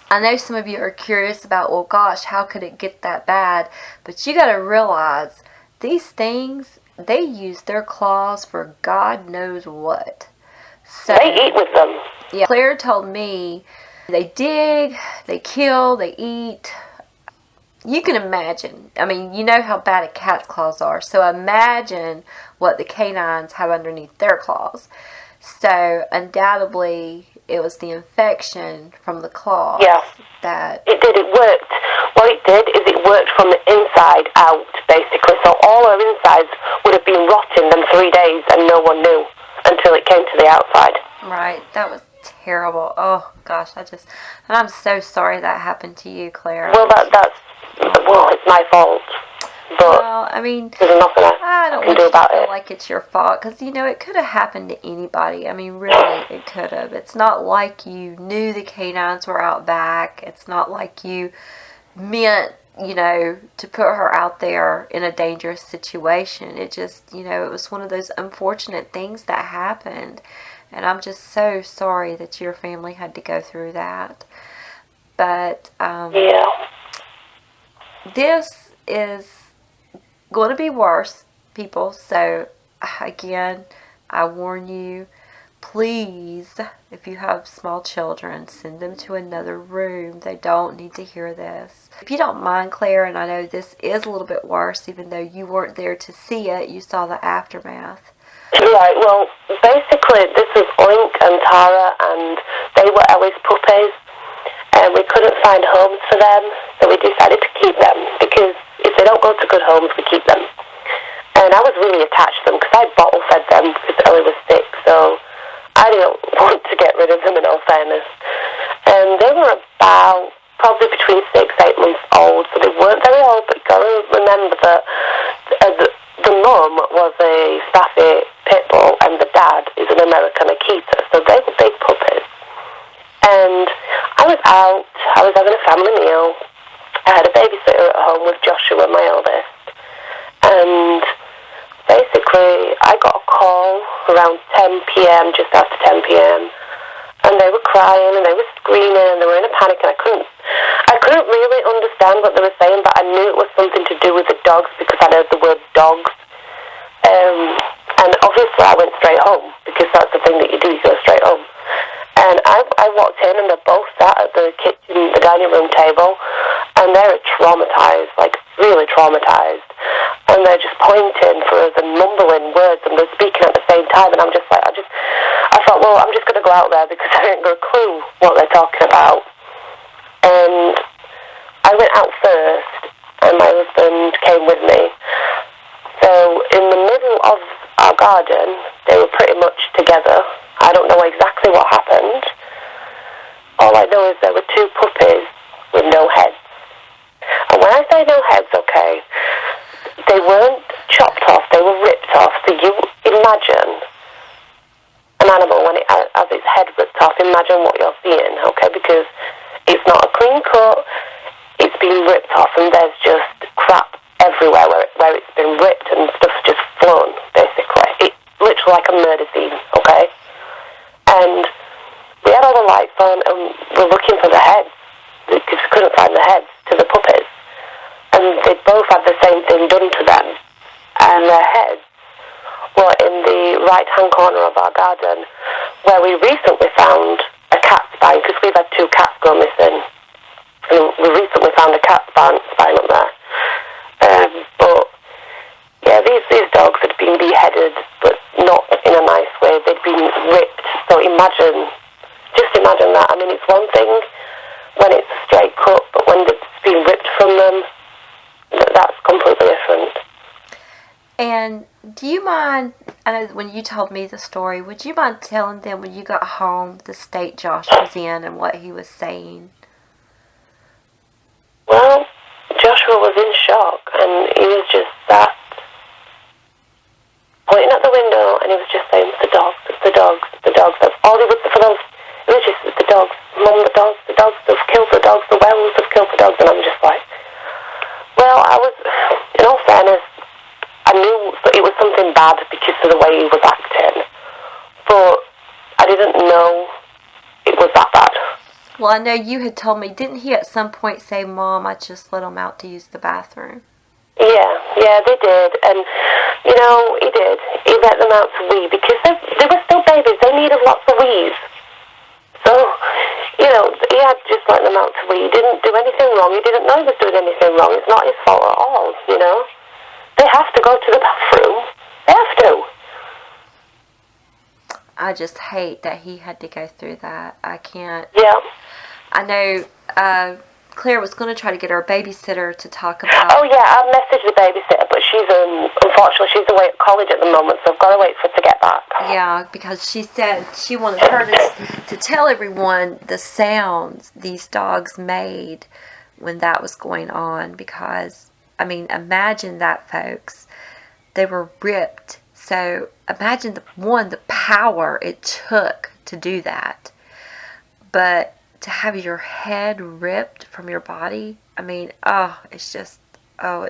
I know some of you are curious about, well, gosh, how could it get that bad? But you got to realize, these things, they use their claws for God knows what. So, they eat with them. Yeah, Claire told me they dig, they kill, they eat. You can imagine. I mean, you know how bad a cat's claws are. So imagine what the K9's have underneath their claws. So undoubtedly, it was the infection from the claws. Yeah. It did. It worked. What it did is it worked from the inside out, basically. So all her insides would have been rotting them 3 days, and no one knew until it came to the outside. Right. That was terrible. Oh gosh, and I'm so sorry that happened to you, Claire. Well, it's my fault. But well, I mean, there's nothing I don't can want do you to about feel it. like it's your fault, because it could have happened to anybody. I mean, really, it could have. It's not like you knew the K9's were out back. It's not like you meant, to put her out there in a dangerous situation. It just, it was one of those unfortunate things that happened. And I'm just so sorry that your family had to go through that. But Yeah. this is going to be worse, people. So, again, I warn you, please, if you have small children, send them to another room. They don't need to hear this. If you don't mind, Claire, and I know this is a little bit worse, even though you weren't there to see it, you saw the aftermath. Right, well, basically, this was Oink and Tara, and they were Ellie's puppies, and we couldn't find homes for them, so we decided to keep them, because if they don't go to good homes, we keep them. And I was really attached to them, because I bottle-fed them, because Ellie was sick, so I didn't want to get rid of them, in all fairness. And they were about, probably between 6 8 months old, so they weren't very old, but you've got to remember that the mum was a Staffy pit bull, and the dad is an American Akita, so they were big puppies. And I was out, I was having a family meal, I had a babysitter at home with Joshua, my eldest, and basically I got a call hall around 10 p.m., just after 10 p.m., and they were crying and they were screaming and they were in a panic, and I couldn't really understand what they were saying, but I knew it was something to do with the dogs because I heard the word dogs. And obviously I went straight home because that's the thing that you do, you go straight home. And I walked in and they're both sat at the kitchen, the dining room table, and they're traumatized, like really traumatized. And they're just pointing for us and mumbling words and they're speaking at the same time. And I'm just like, I thought, well, I'm just going to go out there because I ain't got a clue what they're talking about. And I went out first and my husband came with me. So in the middle of our garden, they were pretty much together. I don't know exactly what happened. All I know is there were two puppies with no heads. And when I say no heads, okay, they weren't chopped off, they were ripped off. So you imagine an animal when it has its head ripped off, imagine what you're seeing, okay, because it's not a clean cut, it's been ripped off and there's just crap everywhere where it's been ripped and stuff's just flown, basically. It's literally like a murder scene, okay? And we had all the lights on and we're looking for the heads because we couldn't find the heads to the puppies. And they both had the same thing done to them. And their heads were in the right-hand corner of our garden where we recently found a cat spine because we've had two cats go missing. And we recently found a cat spine up there. But yeah, these dogs had been beheaded, but not in a nice way. They'd been ripped. So just imagine that. I mean, it's one thing when it's a straight cut, but when it's been ripped from them, that's completely different. And do you mind, I know when you told me the story, would you mind telling them when you got home the state Josh was in and what he was saying? Well, Joshua was in shock, and he was just sat pointing at the window, and he was just saying, the dogs, the dogs, the dogs. That's all he would say for those. It was just the dogs, Mum, the dogs, they've killed the dogs, the werewolves have killed the dogs, and I'm just like, well, in all fairness, I knew that it was something bad because of the way he was acting, but I didn't know it was that bad. Well, I know you had told me, didn't he at some point say, Mom, I just let him out to use the bathroom? Yeah, they did. And, you know, he did. He let them out to wee because they were still babies. They needed lots of wees. So, you know, he had just let them out to wee. He didn't do anything wrong. He didn't know he was doing anything wrong. It's not his fault at all, you know. They have to go to the bathroom. They have to. I just hate that he had to go through that. I can't. Yeah. I know Claire was going to try to get our babysitter to talk about... Oh, yeah, I messaged the babysitter, but she's, unfortunately, she's away at college at the moment, so I've got to wait for her to get back. Yeah, because she said she wanted her to tell everyone the sounds these dogs made when that was going on, because, I mean, imagine that, folks. They were ripped. So imagine the power it took to do that. But to have your head ripped from your body, I mean, it's just, I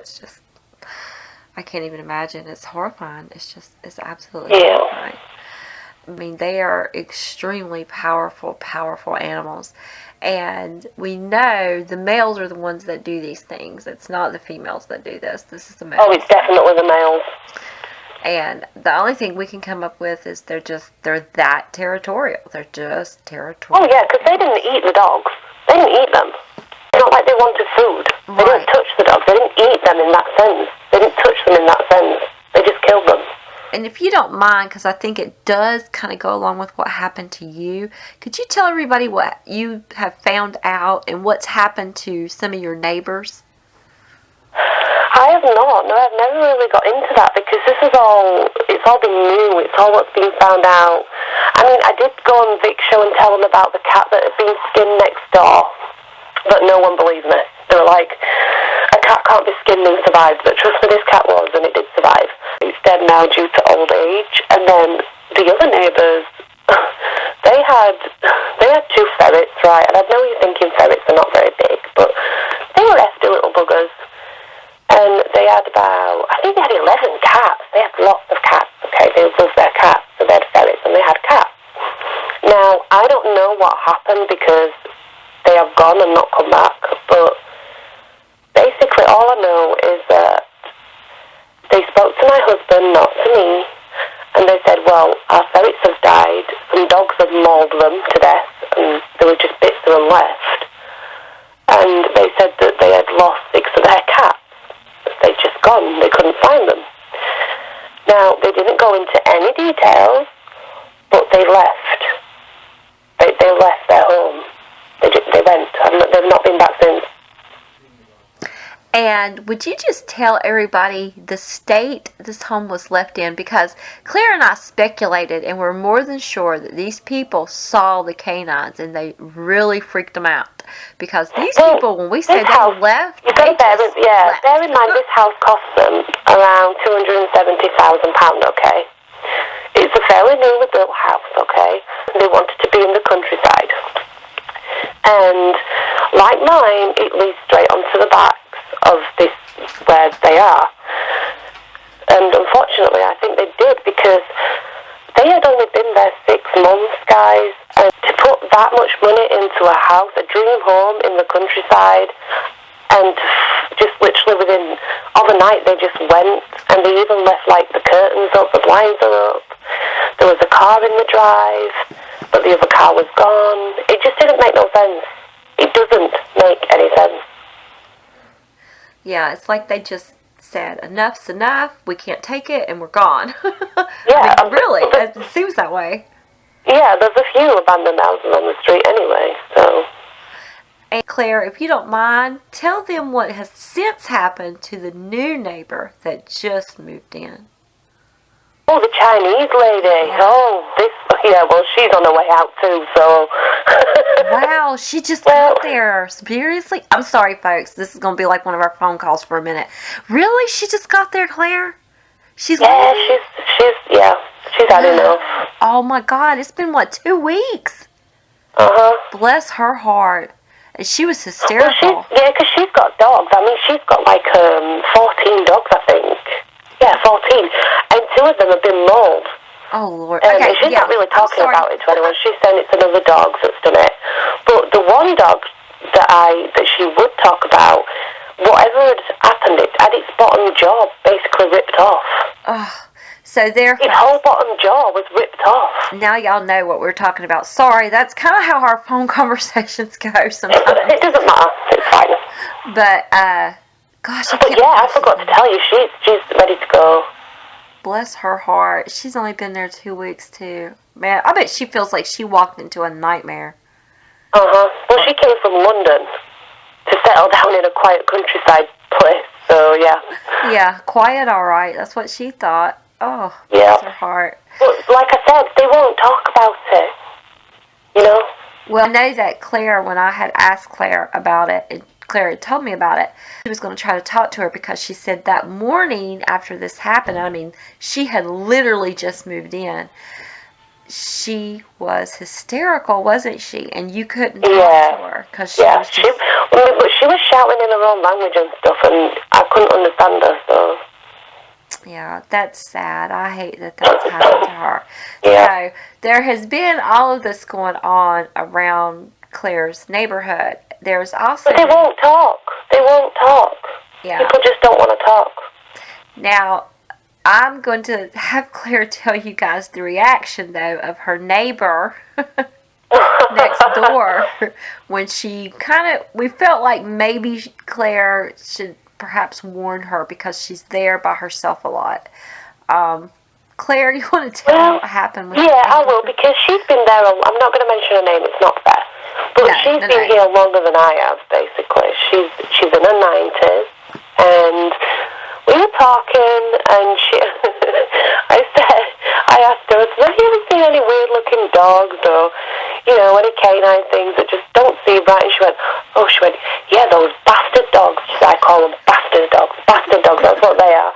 can't even imagine. It's horrifying. It's absolutely horrifying. I mean, they are extremely powerful animals. And we know the males are the ones that do these things. It's not the females that do this. This is the males. Oh, it's definitely the males. And the only thing we can come up with is they're that territorial. They're just territorial. Oh, yeah, because they didn't eat the dogs. They didn't eat them. It's not like they wanted food. Right. They didn't touch the dogs. They didn't eat them in that sense. They didn't touch them in that sense. They just killed them. And if you don't mind, because I think it does kind of go along with what happened to you, could you tell everybody what you have found out and what's happened to some of your neighbors? I have not. No, I've never really got into that because it's all been new. It's all what's been found out. I mean, I did go on Vic's show and tell them about the cat that had been skinned next door, but no one believed me. They were like, a cat can't be skinned and survived, but trust me, this cat was, and it did survive. It's dead now due to old age. And then the other neighbours, they had two ferrets, right? And I know you're thinking ferrets are not very big, but they were hefty little buggers. And they had I think they had 11 cats. They had lots of cats, okay? they love their cats, so they had ferrets and they had cats. Now, I don't know what happened because they have gone and not come back, but basically all I know is that they spoke to my husband, not to me, and they said, well, our ferrets have died, some dogs have mauled them to death, and there were just bits of them left. And they said that they had lost 6 of their cats. They'd just gone, they couldn't find them. Now, they didn't go into any details, but they left. They left their home. They went. They've not been back since. And would you just tell everybody the state this home was left in? Because Claire and I speculated and we're more than sure that these people saw the K9's and they really freaked them out. Because these people, when we say they left, you've got to bear in mind this house cost them around £270,000, okay? It's a fairly newly built house, okay? They wanted to be in the countryside. And like mine, it leads straight onto the backs of this, where they are. And unfortunately, I think they did because they had only been there 6 months, guys. And to put that much money into a house, a dream home in the countryside, and just literally within overnight they just went, and they even left like the curtains up, the blinds are up. There was a car in the drive, but the other car was gone. It just didn't make no sense. It doesn't make any sense. Yeah, it's like they just said, enough's enough, we can't take it, and we're gone. Yeah. I mean, really, it seems that way. Yeah, there's a few abandoned houses on the street anyway, so... And Claire, if you don't mind, tell them what has since happened to the new neighbor that just moved in. Oh, the Chinese lady. Yeah. Oh, well, she's on her way out too, so... Wow, she just got there. Seriously? I'm sorry, folks. This is going to be like one of our phone calls for a minute. Really? She just got there, Claire? She's she's had enough. Oh, my God. It's been, 2 weeks? Uh-huh. Bless her heart. And she was hysterical. Well, because she's got dogs. I mean, she's got 14 dogs, I think. Yeah, 14. And 2 of them have been mauled. Oh, Lord. And she's not really talking about it to anyone. She's saying it's another dog that's done it. But the one dog that she would talk about, whatever had happened, it had its bottom jaw basically ripped off. Oh, so its whole bottom jaw was ripped off. Now y'all know what we're talking about. Sorry, that's kind of how our phone conversations go sometimes. It doesn't matter. It's fine. But, gosh, I forgot to tell you, she's ready to go. Bless her heart. She's only been there 2 weeks, too. Man, I bet she feels like she walked into a nightmare. Uh-huh. Well, she came from London to settle down in a quiet countryside place, so yeah. Yeah, quiet, all right. That's what she thought. Oh, yeah. Bless her heart. Well, like I said, they won't talk about it, you know? Well, I know that Claire, when I had asked Claire about it, and Claire had told me about it, she was going to try to talk to her because she said that morning after this happened, I mean, she had literally just moved in. She was hysterical, wasn't she? And you couldn't talk to her because she was just... she was shouting in her own language and stuff, and I couldn't understand her, so... Yeah, that's sad. I hate that that's happened to her. Yeah. So, there has been all of this going on around Claire's neighborhood. There's also... But they won't talk. They won't talk. Yeah. People just don't want to talk. Now, I'm going to have Claire tell you guys the reaction, though, of her neighbor next door when she we felt like maybe Claire should perhaps warn her because she's there by herself a lot. Claire, you want to tell what happened with I will, because she's been there. I'm not going to mention her name, it's not fair. But she's been here longer than I have, basically. She's in her 90s, and we were talking, and I asked her, have you ever seen any weird-looking dogs, or, any canine things that just don't seem right? And she went, yeah, those bastard dogs. I call them bastard dogs, that's what they are.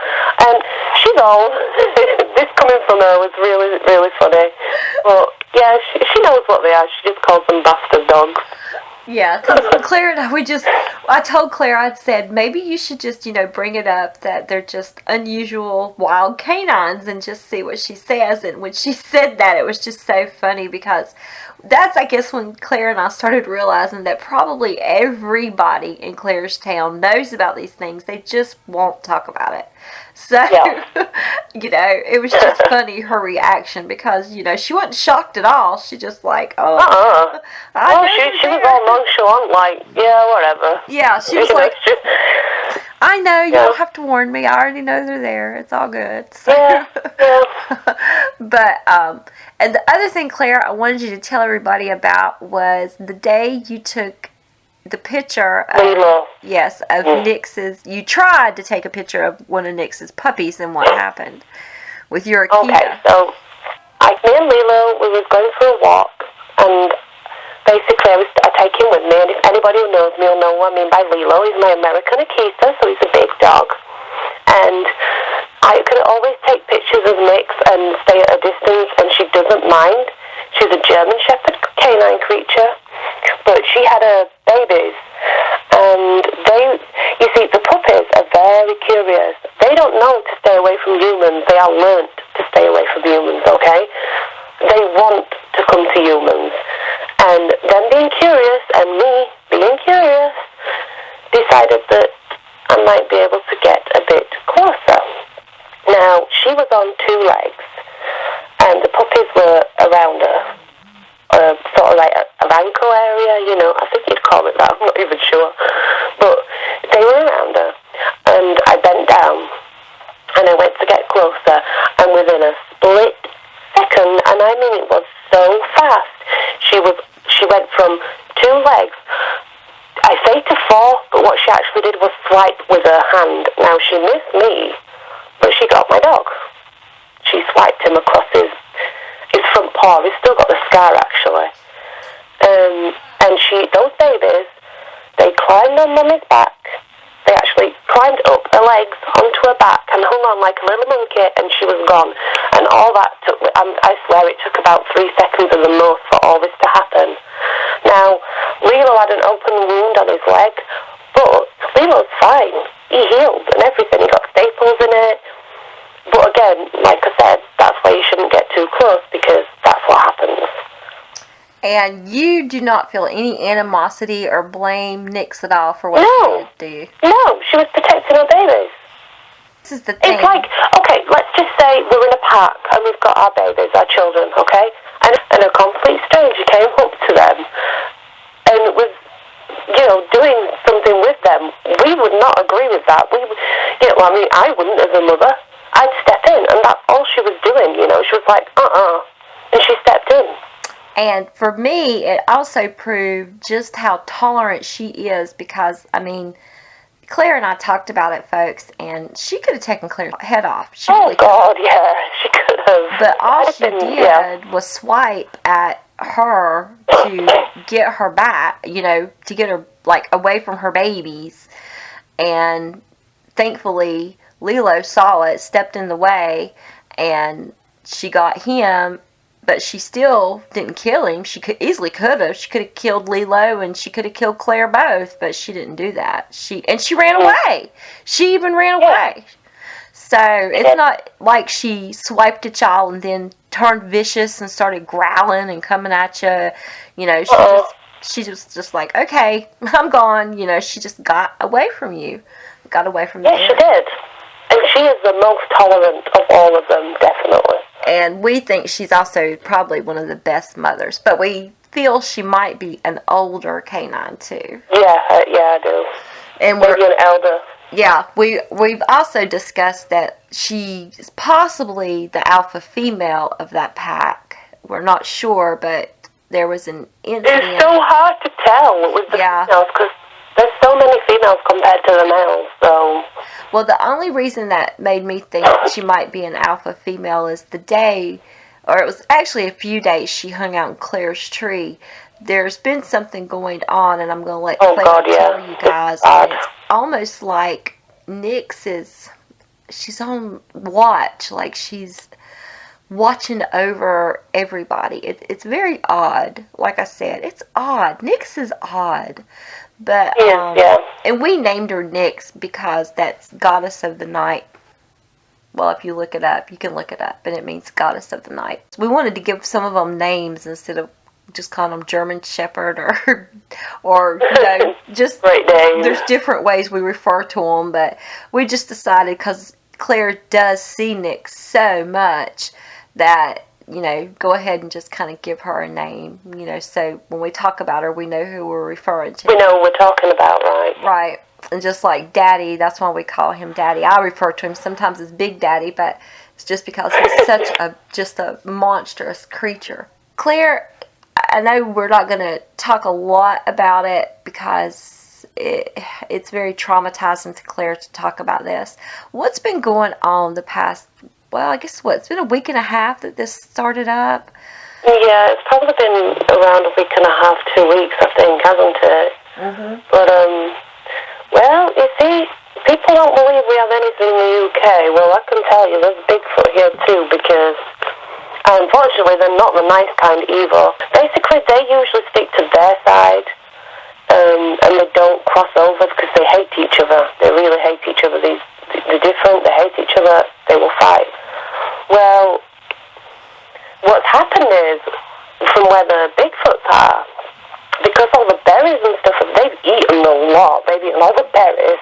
And she's old. This coming from her was really, really funny. But, yeah, she knows what they are. She just calls them bastard dogs. Yeah, because Claire and I told Claire, I'd said, maybe you should just, bring it up that they're just unusual wild canines and just see what she says. And when she said that, it was just so funny because that's, I guess, when Claire and I started realizing that probably everybody in Claire's town knows about these things. They just won't talk about it. So, Yeah. It was just funny, her reaction, because, she wasn't shocked at all. She just like, I know she was all nonchalant, like, yeah, whatever. Yeah, she was like, I know, you don't have to warn me. I already know they're there. It's all good. So, yeah. But, and the other thing, Claire, I wanted you to tell everybody about was the day you took the picture of, Lilo. Yes, of Nix's, you tried to take a picture of one of Nix's puppies and what happened with your Akita. Okay, so me and Lilo, we was going for a walk, and basically I take him with me, and if anybody who knows me will know what I mean by Lilo. He's my American Akita, so he's a big dog. And I could always take pictures of Nix and stay at a distance, and she doesn't mind. She's a German Shepherd canine creature, but she had her babies, and you see, the puppies are very curious. They don't know to stay away from humans. They are learnt to stay away from humans, okay? They want to come to humans. And them being curious, and me being curious, decided that I might be able to get a bit closer. Now, she was on 2 legs, and the puppies were around her, sort of like a ankle area, I think you'd call it that, I'm not even sure. But they were around her, and I bent down, and I went to get closer, and within a split second, and I mean it was so fast, she went from 2 legs, I say to 4, but what she actually did was swipe with her hand. Now, she missed me, but she got my dog. She swiped him across his front paw. He's still got the scar, actually. And those babies, they climbed on Mummy's back. They actually climbed up her legs onto her back and hung on like a little monkey, and she was gone. And all that took, I swear it took about 3 seconds at the most for all this to happen. Now, Lilo had an open wound on his leg, but Lilo's fine. He healed and everything. He got staples in it. But again, like I said, that's why you shouldn't get too close, because that's what happens. And you do not feel any animosity or blame Nix at all for what she did, do you? No, she was protecting her babies. This is the thing. It's like, okay, let's just say we're in a park and we've got our babies, our children, okay? And a complete stranger came up to them and was, doing something with them. We would not agree with that. I wouldn't as a mother. I'd step in, and that's all she was doing, She was like, and she stepped in. And for me, it also proved just how tolerant she is because, Claire and I talked about it, folks, and she could have taken Claire's head off. She yeah, she could have. But all she did was swipe at her to get her back, to get her, away from her babies. And thankfully, Lilo saw it, stepped in the way, and she got him. But she still didn't kill him. She could have. She could have killed Lilo and she could have killed Claire both, but she didn't do that. She ran away. She even ran away. So it's not like she swiped at y'all and then turned vicious and started growling and coming at you. She was just like, okay, I'm gone. She just got away from you. Got away from you. Yeah, she did. And she is the most tolerant of all of them, definitely. And we think she's also probably one of the best mothers. But we feel she might be an older canine, too. Yeah, I do. And maybe an elder. Yeah, we've also discussed that she's possibly the alpha female of that pack. We're not sure, but there was an incident. It's so hard to tell with the females, because there's so many females compared to the males, so... Well, the only reason that made me think she might be an alpha female is the day, or it was actually a few days she hung out in Claire's tree. There's been something going on, and I'm going to let Claire tell you guys. And it's almost like Nix she's on watch, like she's watching over everybody. It's very odd. Like I said, it's odd. Nyx is odd. But, and we named her Nyx because that's goddess of the night. Well, if you look it up, you can look it up, and it means goddess of the night. We wanted to give some of them names instead of just calling them German Shepherd or just great names. There's different ways we refer to them, but we just decided because Claire does see Nyx so much that, go ahead and just kind of give her a name, so when we talk about her, we know who we're referring to. We know what we're talking about, right? Right. And just like Daddy, that's why we call him Daddy. I refer to him sometimes as Big Daddy, but it's just because he's such a monstrous creature. Claire, I know we're not going to talk a lot about it because it's very traumatizing to Claire to talk about this. What's been going on the past, well, I guess it's been a week and a half that this started up? Yeah, it's probably been around a week and a half, 2 weeks, I think, hasn't it? Mm-hmm. But, well, you see, people don't believe we have anything in the UK. Well, I can tell you there's Bigfoot here too, because unfortunately they're not the nice kind either. Basically, they usually stick to their side, and they don't cross over because they hate each other. They really hate each other. They're different, they hate each other, they will fight. Well, what's happened is, from where the Bigfoots are, because all the berries and stuff, they've eaten a lot. They've eaten all the berries,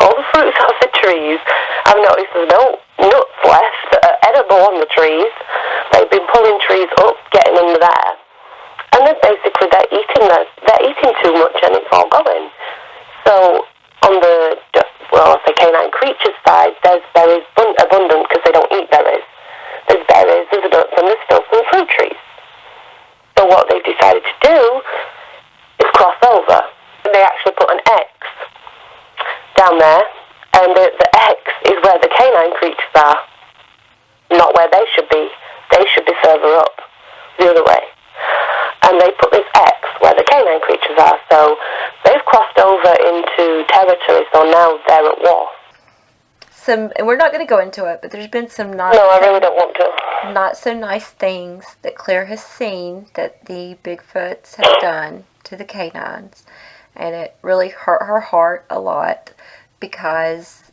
all the fruits off the trees. I've noticed there's no nuts left that are edible on the trees. They've been pulling trees up, getting under there. And then basically they're eating too much and it's all going. So on the, well, I'll say K9 creatures side, there's berries abundant because they don't eat berries. There's berries, there's nuts, and there's still some fruit trees. So what they've decided to do is cross over. And they actually put an X down there, and the X is where the canine creatures are, not where they should be. They should be further up, the other way. And they put this X where the canine creatures are, so they've crossed over into territory, so now they're at war. And we're not going to go into it, but there's been some No, I really don't want to. Not so nice things that Claire has seen that the Bigfoots have done to the K9's, and it really hurt her heart a lot because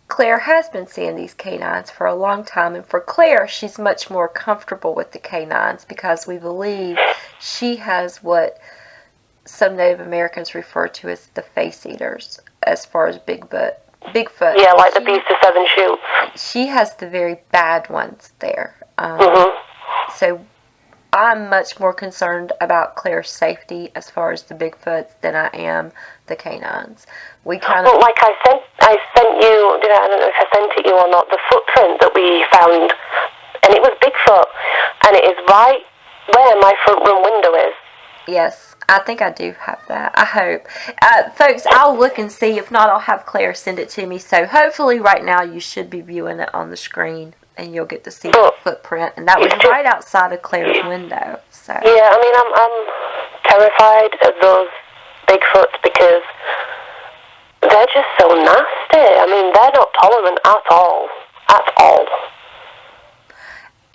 Claire has been seeing these K9's for a long time, and for Claire, she's much more comfortable with the K9's because we believe she has what some Native Americans refer to as the face eaters as far as Bigfoot. Yeah, like the beast of seven shoots. She has the very bad ones there. So I'm much more concerned about Claire's safety as far as the Bigfoots than I am the K9's. We kind of... Well, like I sent you, I don't know if I sent it you or not, the footprint that we found, and it was Bigfoot, and it is right where my front room window is. Yes, I think I do have that. I hope. Folks, I'll look and see. If not, I'll have Claire send it to me. So hopefully right now you should be viewing it on the screen and you'll get to see the footprint. And that was right outside of Claire's window. So yeah, I mean, I'm terrified of those Bigfoots because they're just so nasty. I mean, they're not tolerant at all. At all.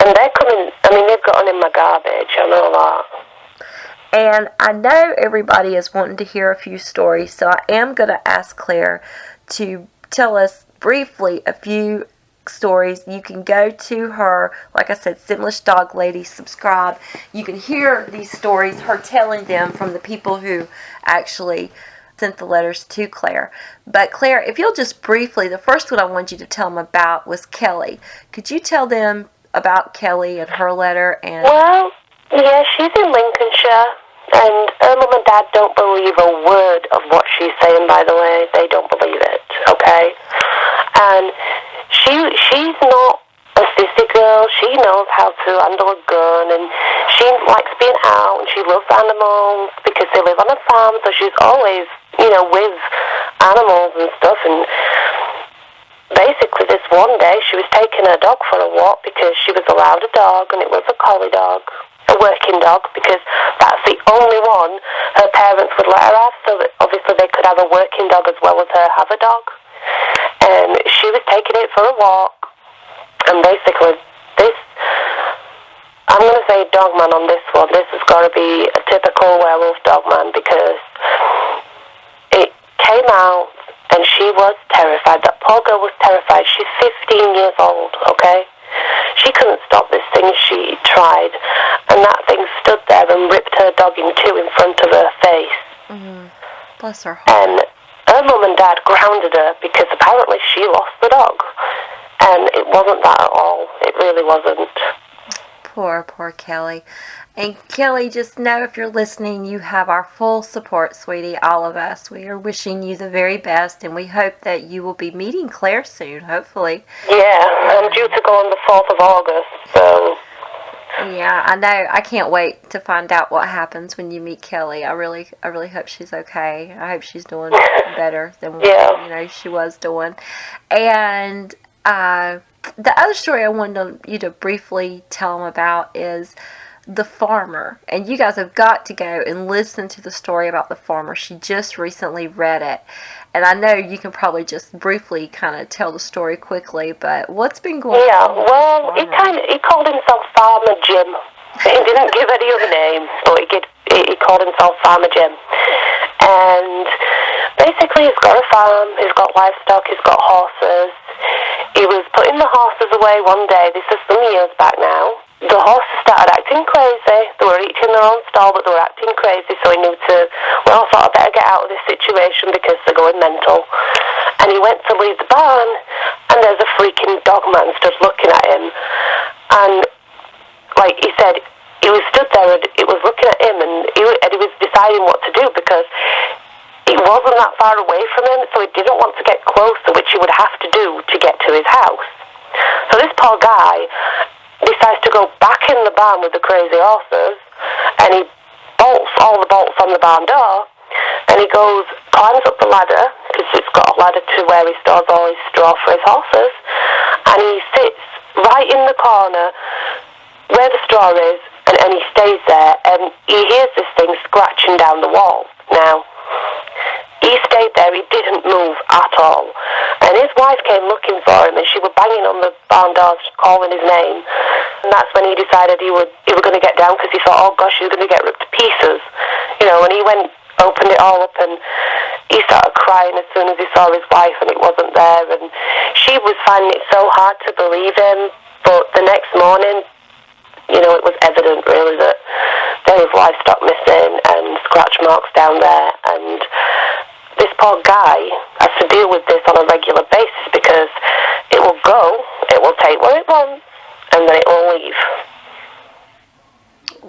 And they're coming, I mean, they've gotten in my garbage. I know that. And I know everybody is wanting to hear a few stories, so I am going to ask Claire to tell us briefly a few stories. You can go to her, like I said, Simlish Dog Lady, subscribe. You can hear these stories, her telling them from the people who actually sent the letters to Claire. But Claire, if you'll just briefly, the first one I wanted you to tell them about was Kelly. Could you tell them about Kelly and her letter? And well, yeah, she's in Lincolnshire. And her mum and dad don't believe a word of what she's saying, by the way. They don't believe it, okay? And she's not a sissy girl. She knows how to handle a gun, and she likes being out, and she loves animals because they live on a farm, so she's always, with animals and stuff. And basically this one day she was taking her dog for a walk because she was allowed a dog, and it was a collie dog. A working dog, because that's the only one her parents would let her have, so that obviously they could have a working dog as well as her have a dog. And she was taking it for a walk, and basically this any dogman on this one. This has got to be a typical werewolf dogman because it came out and she was terrified. That poor girl was terrified. She's 15 years old, okay? She couldn't stop this thing. She tried, and that thing stood there and ripped her dog in two in front of her face. Bless her heart. And her mum and dad grounded her because apparently she lost the dog. And it wasn't that at all. It really wasn't. Poor Kelly. And Kelly, just know if you're listening, you have our full support, sweetie, all of us. We are wishing you the very best, and we hope that you will be meeting Claire soon, hopefully. Yeah, I'm due to go on the 4th of August, so... Yeah, I know. I can't wait to find out what happens when you meet Kelly. I really hope she's okay. I hope she's doing better than what she was doing. And the other story I wanted you to briefly tell them about is the farmer. And you guys have got to go and listen to the story about the farmer. She just recently read it. And I know you can probably just briefly kind of tell the story quickly, but what's been going on? Yeah, well, he called himself Farmer Jim. He didn't give any other names, but he called himself Farmer Jim. And basically he's got a farm, he's got livestock, he's got horses. He was putting the horses away one day, this is some years back now. The horses started acting crazy. They were each in their own stall, but they were acting crazy, so he knew I thought I'd better get out of this situation because they're going mental. And he went to leave the barn, and there's a freaking dogman stood looking at him. And, like he said, he was stood there, and it was looking at him, and he was deciding what to do because it wasn't that far away from him, so he didn't want to get closer, which he would have to do to get to his house. So this poor guy decides to go back in the barn with the crazy horses, and he bolts all the bolts on the barn door, and he climbs up the ladder, because it's got a ladder to where he stores all his straw for his horses, and he sits right in the corner where the straw is, and he stays there, and he hears this thing scratching down the wall. Now, he stayed there, he didn't move at all. And his wife came looking for him, and she was banging on the barn doors, calling his name. And that's when he decided he was going to get down, because he thought, oh gosh, he's going to get ripped to pieces. And he went, opened it all up, and he started crying as soon as he saw his wife, and it wasn't there. And she was finding it so hard to believe him, but the next morning, it was evident really that there was livestock missing and scratch marks down there, and this poor guy has to deal with this on a regular basis because it will take what it wants, and then it will leave.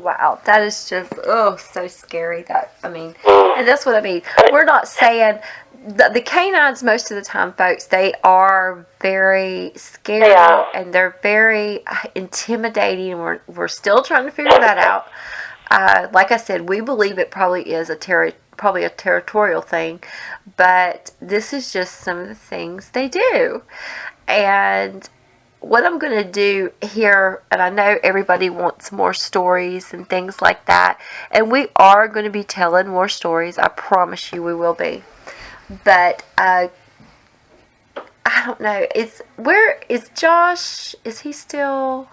Wow, that is just, so scary. And that's what I mean. We're not saying, the K9's most of the time, folks, they are very scary, and they're very intimidating, and we're still trying to figure that out. Like I said, we believe it probably is a territorial thing, but this is just some of the things they do. And what I'm going to do here, and I know everybody wants more stories and things like that, and we are going to be telling more stories. I promise you we will be. But I don't know. Where is Josh? Is he still?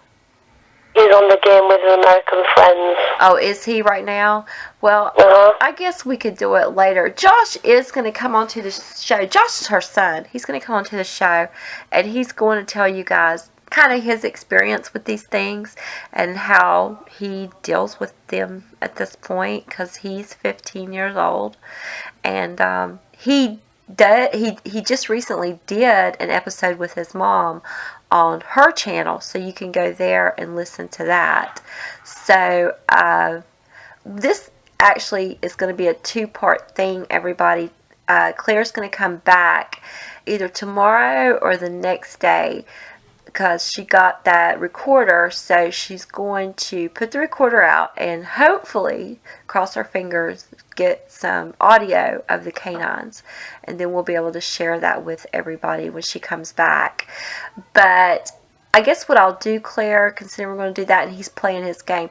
He's on the game with his American friends. Oh, is he right now? Well, I guess we could do it later. Josh is going to come onto the show. Josh is her son. He's going to come onto the show, and he's going to tell you guys kind of his experience with these things and how he deals with them at this point, because he's 15 years old, and he just recently did an episode with his mom on her channel, so you can go there and listen to that. So this actually is going to be a 2-part thing, everybody. Claire's going to come back either tomorrow or the next day, because she got that recorder, so she's going to put the recorder out and hopefully, cross our fingers, get some audio of the K9's, and then we'll be able to share that with everybody when she comes back. But I guess what I'll do, Claire, considering we're going to do that and he's playing his game,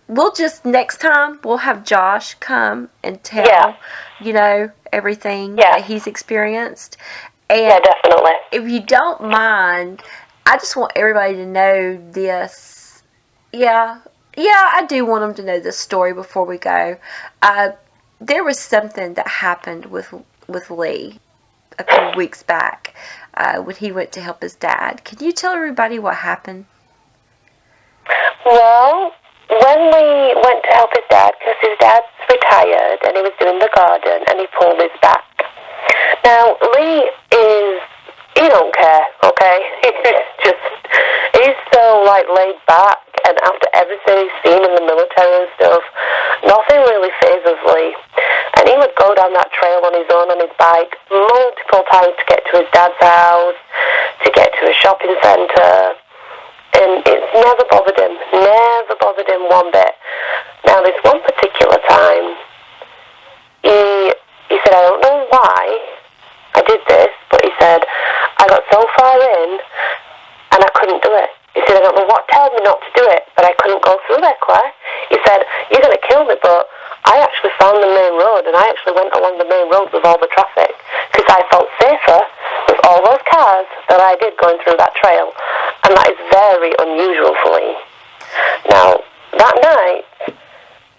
we'll just, next time, we'll have Josh come and tell, everything that he's experienced. And definitely. If you don't mind, I just want everybody to know this. Yeah, Yeah, I do want them to know this story before we go. There was something that happened with Lee a few weeks back when he went to help his dad. Can you tell everybody what happened? Well, when we went to help his dad, because his dad's retired and he was doing the garden and he pulled his back. Now, Lee he don't care, okay? He's so, laid back, and after everything he's seen in the military and stuff, nothing really phases Lee. And he would go down that trail on his own on his bike multiple times to get to his dad's house, to get to a shopping centre, and it's never bothered him one bit. Now, this one particular time, he said, I don't know why I did this, but he said, I got so far in, and I couldn't do it. He said, I don't know what told me not to do it, but I couldn't go through there, Claire. He said, you're going to kill me, but I actually found the main road, and I actually went along the main road with all the traffic, because I felt safer with all those cars than I did going through that trail, and that is very unusual for me. Now, that night,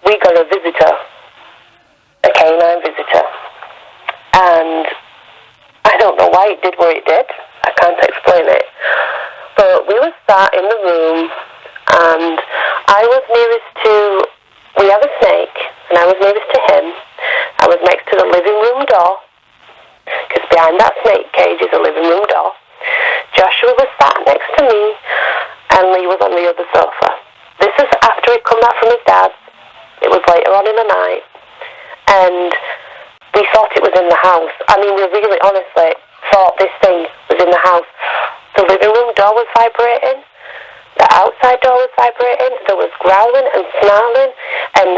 we got a visitor, a K9 visitor, and I don't know why it did what it did. I can't explain it. But we were sat in the room, and I was nearest to, we have a snake, and I was nearest to him. I was next to the living room door, because behind that snake cage is a living room door. Joshua was sat next to me, and Lee was on the other sofa. This is after he'd come back from his dad's. It was later on in the night, and we thought it was in the house. I mean, we really honestly thought this thing was in the house. The living room door was vibrating. The outside door was vibrating. There was growling and snarling. And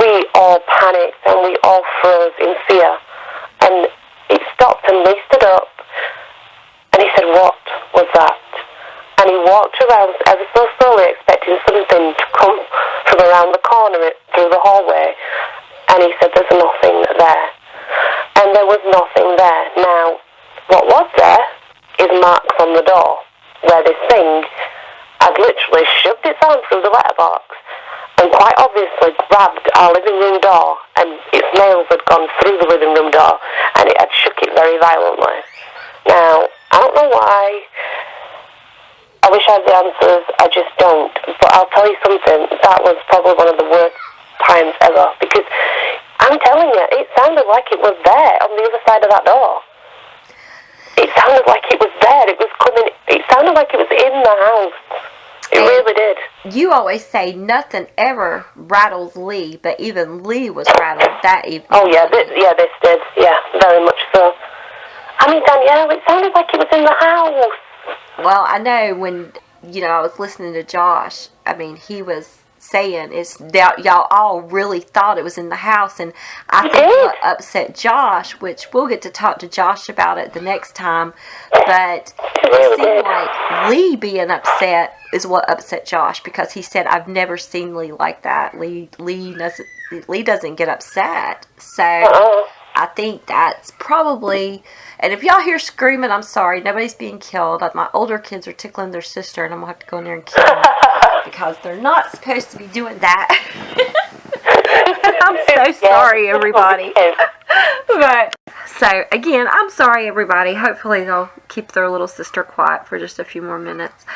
we all panicked and we all froze in fear. And it stopped and Lee stood up. And he said, what was that? And he walked around ever so slowly, expecting something to come from around the corner through the hallway. And he said, there's nothing there. And there was nothing there. Now, what was there is marks on the door, where this thing had literally shoved its arm through the letterbox and quite obviously grabbed our living room door, and its nails had gone through the living room door, and it had shook it very violently. Now, I don't know why. I wish I had the answers. I just don't. But I'll tell you something. That was probably one of the worst times ever, because I'm telling you, it sounded like it was there on the other side of that door. It sounded like it was there. It was coming. It sounded like it was in the house. It really did. You always say nothing ever rattles Lee, but even Lee was rattled that evening. Oh yeah, this did. Yeah, very much so. I mean, Danielle, it sounded like it was in the house. Well, I know when I was listening to Josh. I mean, he was saying is that y'all all really thought it was in the house, and I think what upset Josh, which we'll get to talk to Josh about it the next time, but it seemed like Lee being upset is what upset Josh, because he said, I've never seen Lee like that. Lee doesn't get upset. So I think that's probably, and if y'all hear screaming, I'm sorry, nobody's being killed. My older kids are tickling their sister, and I'm going to have to go in there and kill them, because they're not supposed to be doing that. I'm so sorry, everybody. But, so, again, I'm sorry, everybody. Hopefully they'll keep their little sister quiet for just a few more minutes.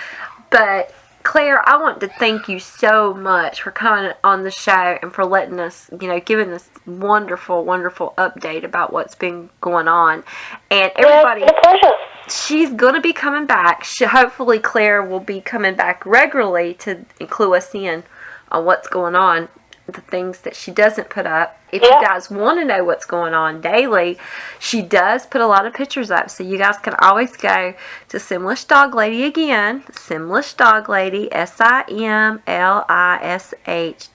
But, Claire, I want to thank you so much for coming on the show and for letting us, giving this wonderful, wonderful update about what's been going on. And everybody, it's a pleasure. She's going to be coming back. Hopefully Claire will be coming back regularly to clue us in on what's going on, the things that she doesn't put up. If you guys want to know what's going on daily, she does put a lot of pictures up. So you guys can always go to Simlish Dog Lady again. Simlish Dog Lady, Simlish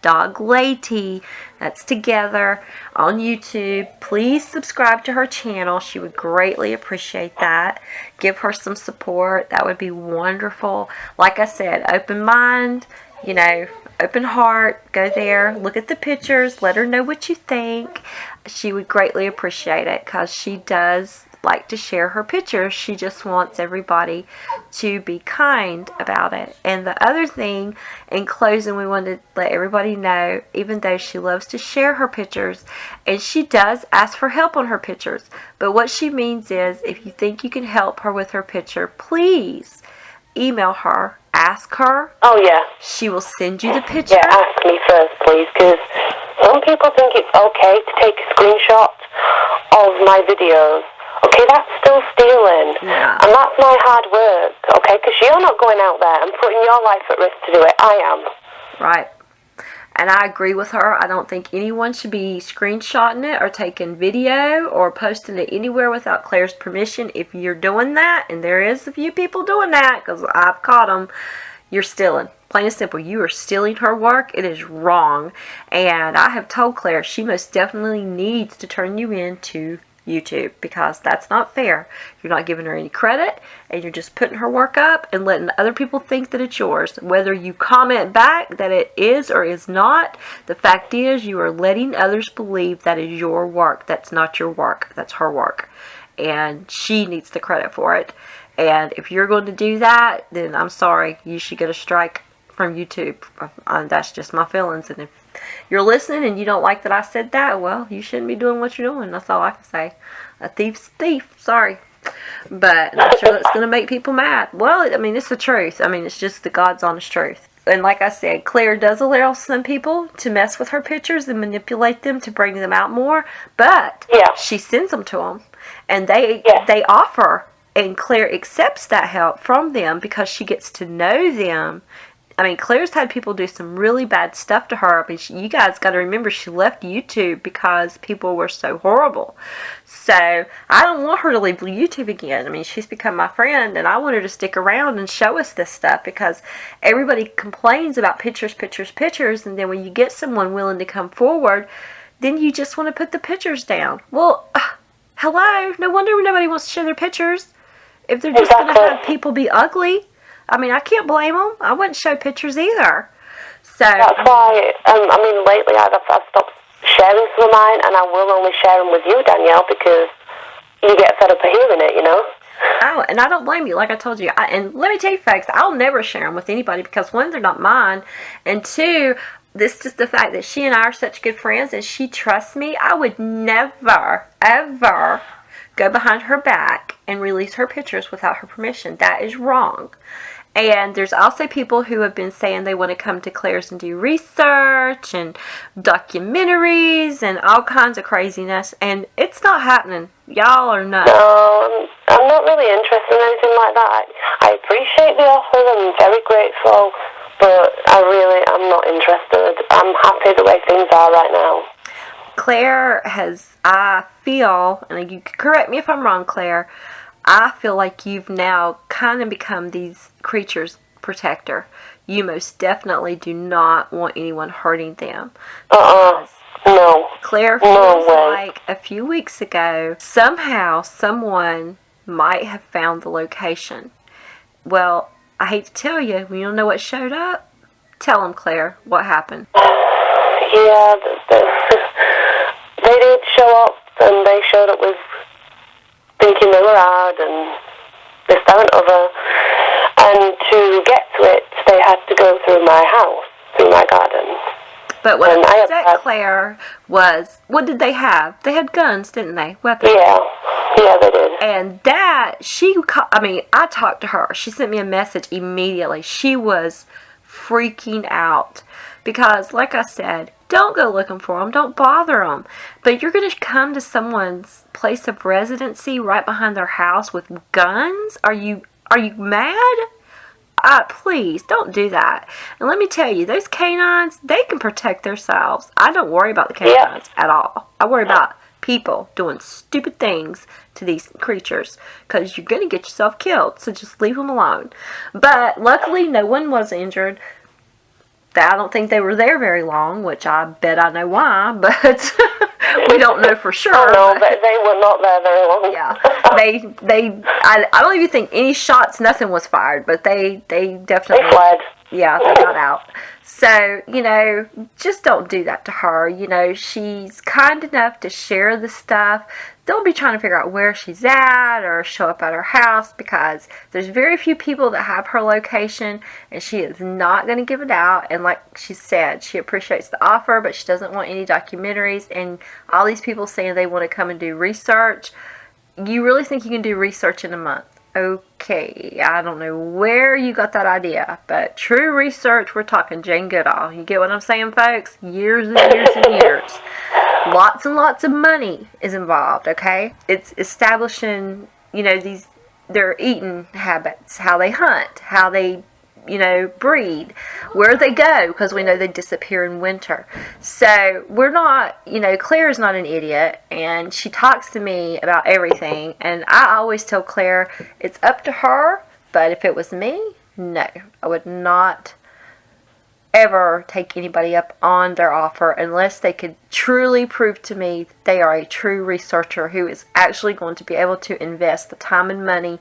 Dog Lady. That's together on YouTube. Please subscribe to her channel. She would greatly appreciate that. Give her some support. That would be wonderful. Like I said, open mind, open heart. Go there, look at the pictures, let her know what you think. She would greatly appreciate it, because she does like to share her pictures. She just wants everybody to be kind about it. And the other thing, in closing, we wanted to let everybody know, even though she loves to share her pictures, and she does ask for help on her pictures, but what she means is, if you think you can help her with her picture, please email her, ask her. Oh, yeah. She will send you the picture. Yeah, ask me first, please, because some people think it's okay to take a screenshot of my videos. Okay, that's still stealing. Yeah. And that's my hard work, okay, because you're not going out there and putting your life at risk to do it. I am. Right. And I agree with her. I don't think anyone should be screenshotting it or taking video or posting it anywhere without Claire's permission. If you're doing that, and there is a few people doing that, because I've caught them, you're stealing. Plain and simple, you are stealing her work. It is wrong. And I have told Claire she most definitely needs to turn you into YouTube, because that's not fair. You're not giving her any credit, and you're just putting her work up and letting other people think that it's yours. Whether you comment back that it is or is not, the fact is you are letting others believe that is your work. That's not your work. That's her work. And she needs the credit for it. And if you're going to do that, then I'm sorry. You should get a strike from YouTube. That's just my feelings. And if you're listening and you don't like that I said that, well, you shouldn't be doing what you're doing. That's all I can say. A thief's a thief. Sorry. But I'm sure that's going to make people mad. Well, I mean, it's the truth. I mean, it's just the God's honest truth. And like I said, Claire does allow some people to mess with her pictures and manipulate them to bring them out more. But she sends them to them. And they offer. And Claire accepts that help from them because she gets to know them. I mean, Claire's had people do some really bad stuff to her. I mean, you guys got to remember, she left YouTube because people were so horrible. So, I don't want her to leave YouTube again. I mean, she's become my friend, and I want her to stick around and show us this stuff, because everybody complains about pictures, and then when you get someone willing to come forward, then you just want to put the pictures down. Well, hello? No wonder nobody wants to show their pictures. If they're just going to have people be ugly. I mean, I can't blame them. I wouldn't show pictures either. So that's why, I mean, lately I've stopped sharing some of mine, and I will only share them with you, Danielle, because you get fed up of hearing it, you know? Oh, and I don't blame you, like I told you. And let me tell you, folks, I'll never share them with anybody, because one, they're not mine, and two, this is just the fact that she and I are such good friends, and she trusts me. I would never, ever go behind her back and release her pictures without her permission. That is wrong. And there's also people who have been saying they want to come to Claire's and do research and documentaries and all kinds of craziness, and it's not happening. Y'all are nuts. No, I'm not really interested in anything like that. I appreciate the offer, I'm very grateful, but I'm not interested. I'm happy the way things are right now. Claire has, I feel, and you can correct me if I'm wrong, Claire, I feel like you've now kind of become these creatures' protector. You most definitely do not want anyone hurting them. No. Claire feels like a few weeks ago, somehow someone might have found the location. Well, I hate to tell you, when you don't know what showed up, tell them, Claire, what happened. Yeah, they did show up, and they showed up with thinking they were odd and this, that, and other. And to get to it, they had to go through my house, through my garden. But what upset Claire was, what did they have? They had guns, didn't they? Weapons. Yeah, they did. And that, I talked to her. She sent me a message immediately. She was freaking out. Because, like I said, don't go looking for them. Don't bother them. But you're going to come to someone's place of residency right behind their house with guns? Are you mad? Please, don't do that. And let me tell you, those K9's, they can protect themselves. I don't worry about the K9's at all. I worry about people doing stupid things to these creatures, because you're going to get yourself killed. So just leave them alone. But luckily, no one was injured. I don't think they were there very long, which I bet I know why, but we don't know for sure. No, they were not there very long. Yeah, I don't even think any shots, nothing was fired, but they definitely... They fled. Yeah, they got out. So, just don't do that to her. She's kind enough to share the stuff. Don't be trying to figure out where she's at or show up at her house, because there's very few people that have her location, and she is not going to give it out. And like she said, she appreciates the offer, but she doesn't want any documentaries. And all these people saying they want to come and do research. You really think you can do research in a month? Okay, I don't know where you got that idea, but true research, we're talking Jane Goodall. You get what I'm saying, folks? Years and years and years. Lots and lots of money is involved, okay? It's establishing, their eating habits, how they hunt, how they, breed, where they go, because we know they disappear in winter. So we're not, Claire's not an idiot, and she talks to me about everything, and I always tell Claire it's up to her, but if it was me, no, I would not ever take anybody up on their offer unless they could truly prove to me that they are a true researcher who is actually going to be able to invest the time and money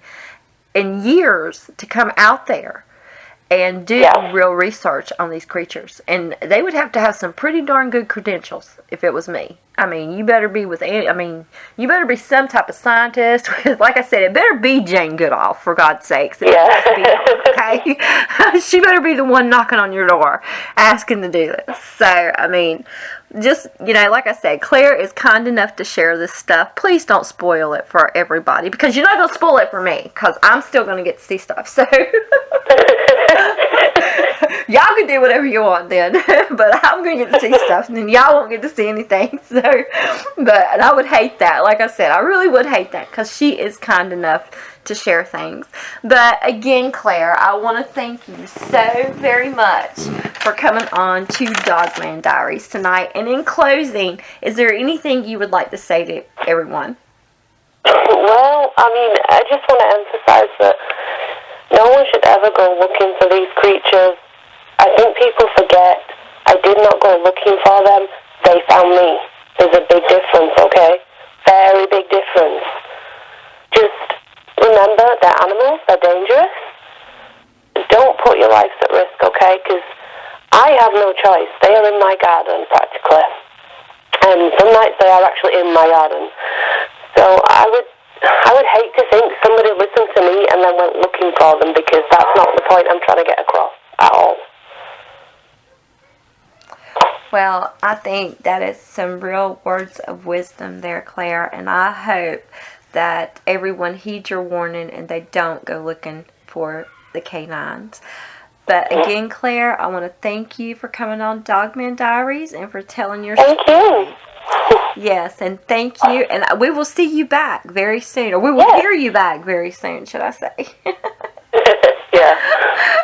and years to come out there and do real research on these creatures. And they would have to have some pretty darn good credentials if it was me. I mean, you better be you better be some type of scientist. Like I said, it better be Jane Goodall, for God's sakes. It has to be her, okay? She better be the one knocking on your door asking to do this. So, just, like I said, Claire is kind enough to share this stuff. Please don't spoil it for everybody, because you're not going to spoil it for me, because I'm still going to get to see stuff. So, y'all can do whatever you want then, but I'm going to get to see stuff, and then y'all won't get to see anything. So, and I would hate that. Like I said, I really would hate that, because she is kind enough to share things. But again, Claire, I want to thank you so very much for coming on to Dogman Diaries tonight. And in closing, is there anything you would like to say to everyone? Well, I just want to emphasize that no one should ever go looking for these creatures. I think people forget I did not go looking for them. They found me. There's a big difference, okay? Very big difference. Just remember, they're animals. They're dangerous. Don't put your lives at risk, okay? Because I have no choice. They are in my garden, practically. And some nights they are actually in my garden. So I would hate to think somebody listened to me and then went looking for them, because that's not the point I'm trying to get across at all. Well, I think that is some real words of wisdom there, Claire, and I hope that everyone heeds your warning and they don't go looking for the K9's. But again, Claire, I want to thank you for coming on Dogman Diaries and for telling your story. Thank you. Yes, and thank you, and we will see you back very soon, or we will hear you back very soon, should I say. Yeah.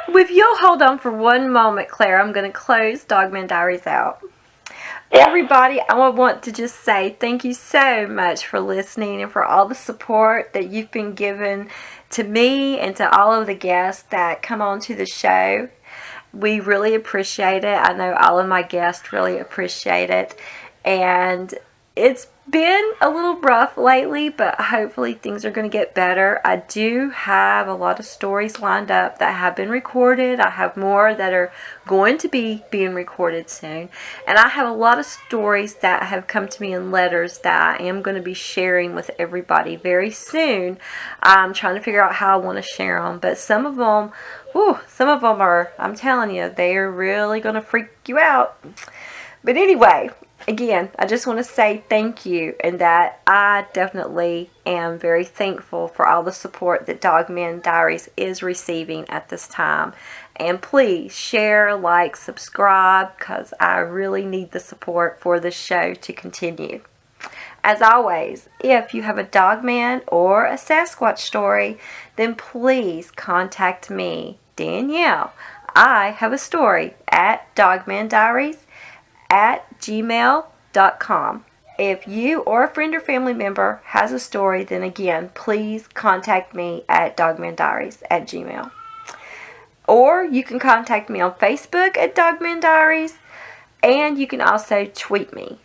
If you'll hold on for one moment, Claire, I'm going to close Dogman Diaries out. Yeah. Everybody, I want to just say thank you so much for listening and for all the support that you've been given to me and to all of the guests that come on to the show. We really appreciate it. I know all of my guests really appreciate it. And it's been a little rough lately, but hopefully things are going to get better. I do have a lot of stories lined up that have been recorded. I have more that are going to be being recorded soon. And I have a lot of stories that have come to me in letters that I am going to be sharing with everybody very soon. I'm trying to figure out how I want to share them. But some of them are, I'm telling you, they are really going to freak you out. But anyway, again, I just want to say thank you, and that I definitely am very thankful for all the support that Dogman Diaries is receiving at this time. And please share, like, subscribe, because I really need the support for this show to continue. As always, if you have a Dogman or a Sasquatch story, then please contact me, Danielle. I have a story at dogmandiaries@gmail.com. If you or a friend or family member has a story, then again, please contact me at dogmandiaries@gmail. Or you can contact me on Facebook at Dogman Diaries, and you can also tweet me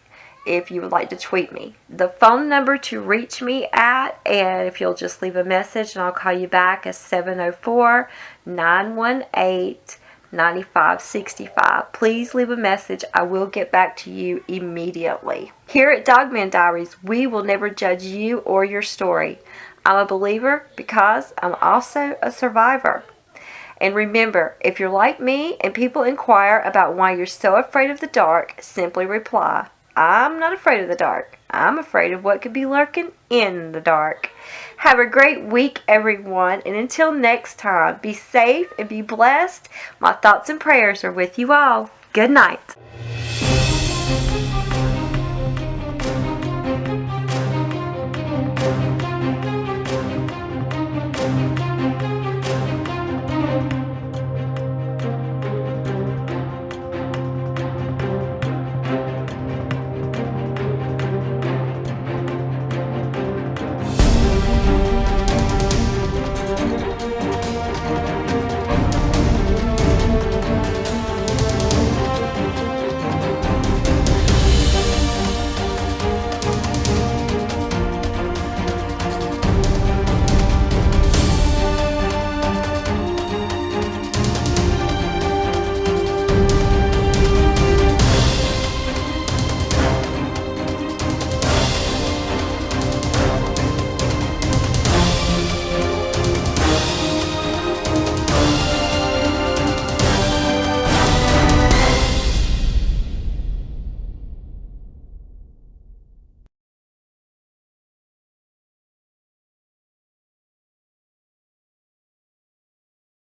if you would like to tweet me. The phone number to reach me at, and if you'll just leave a message and I'll call you back, is 704-918 9565. Please leave a message. I will get back to you immediately. Here at Dogman Diaries, we will never judge you or your story. I'm a believer because I'm also a survivor. And remember, if you're like me and people inquire about why you're so afraid of the dark, simply reply, I'm not afraid of the dark. I'm afraid of what could be lurking in the dark. Have a great week, everyone. And until next time, be safe and be blessed. My thoughts and prayers are with you all. Good night.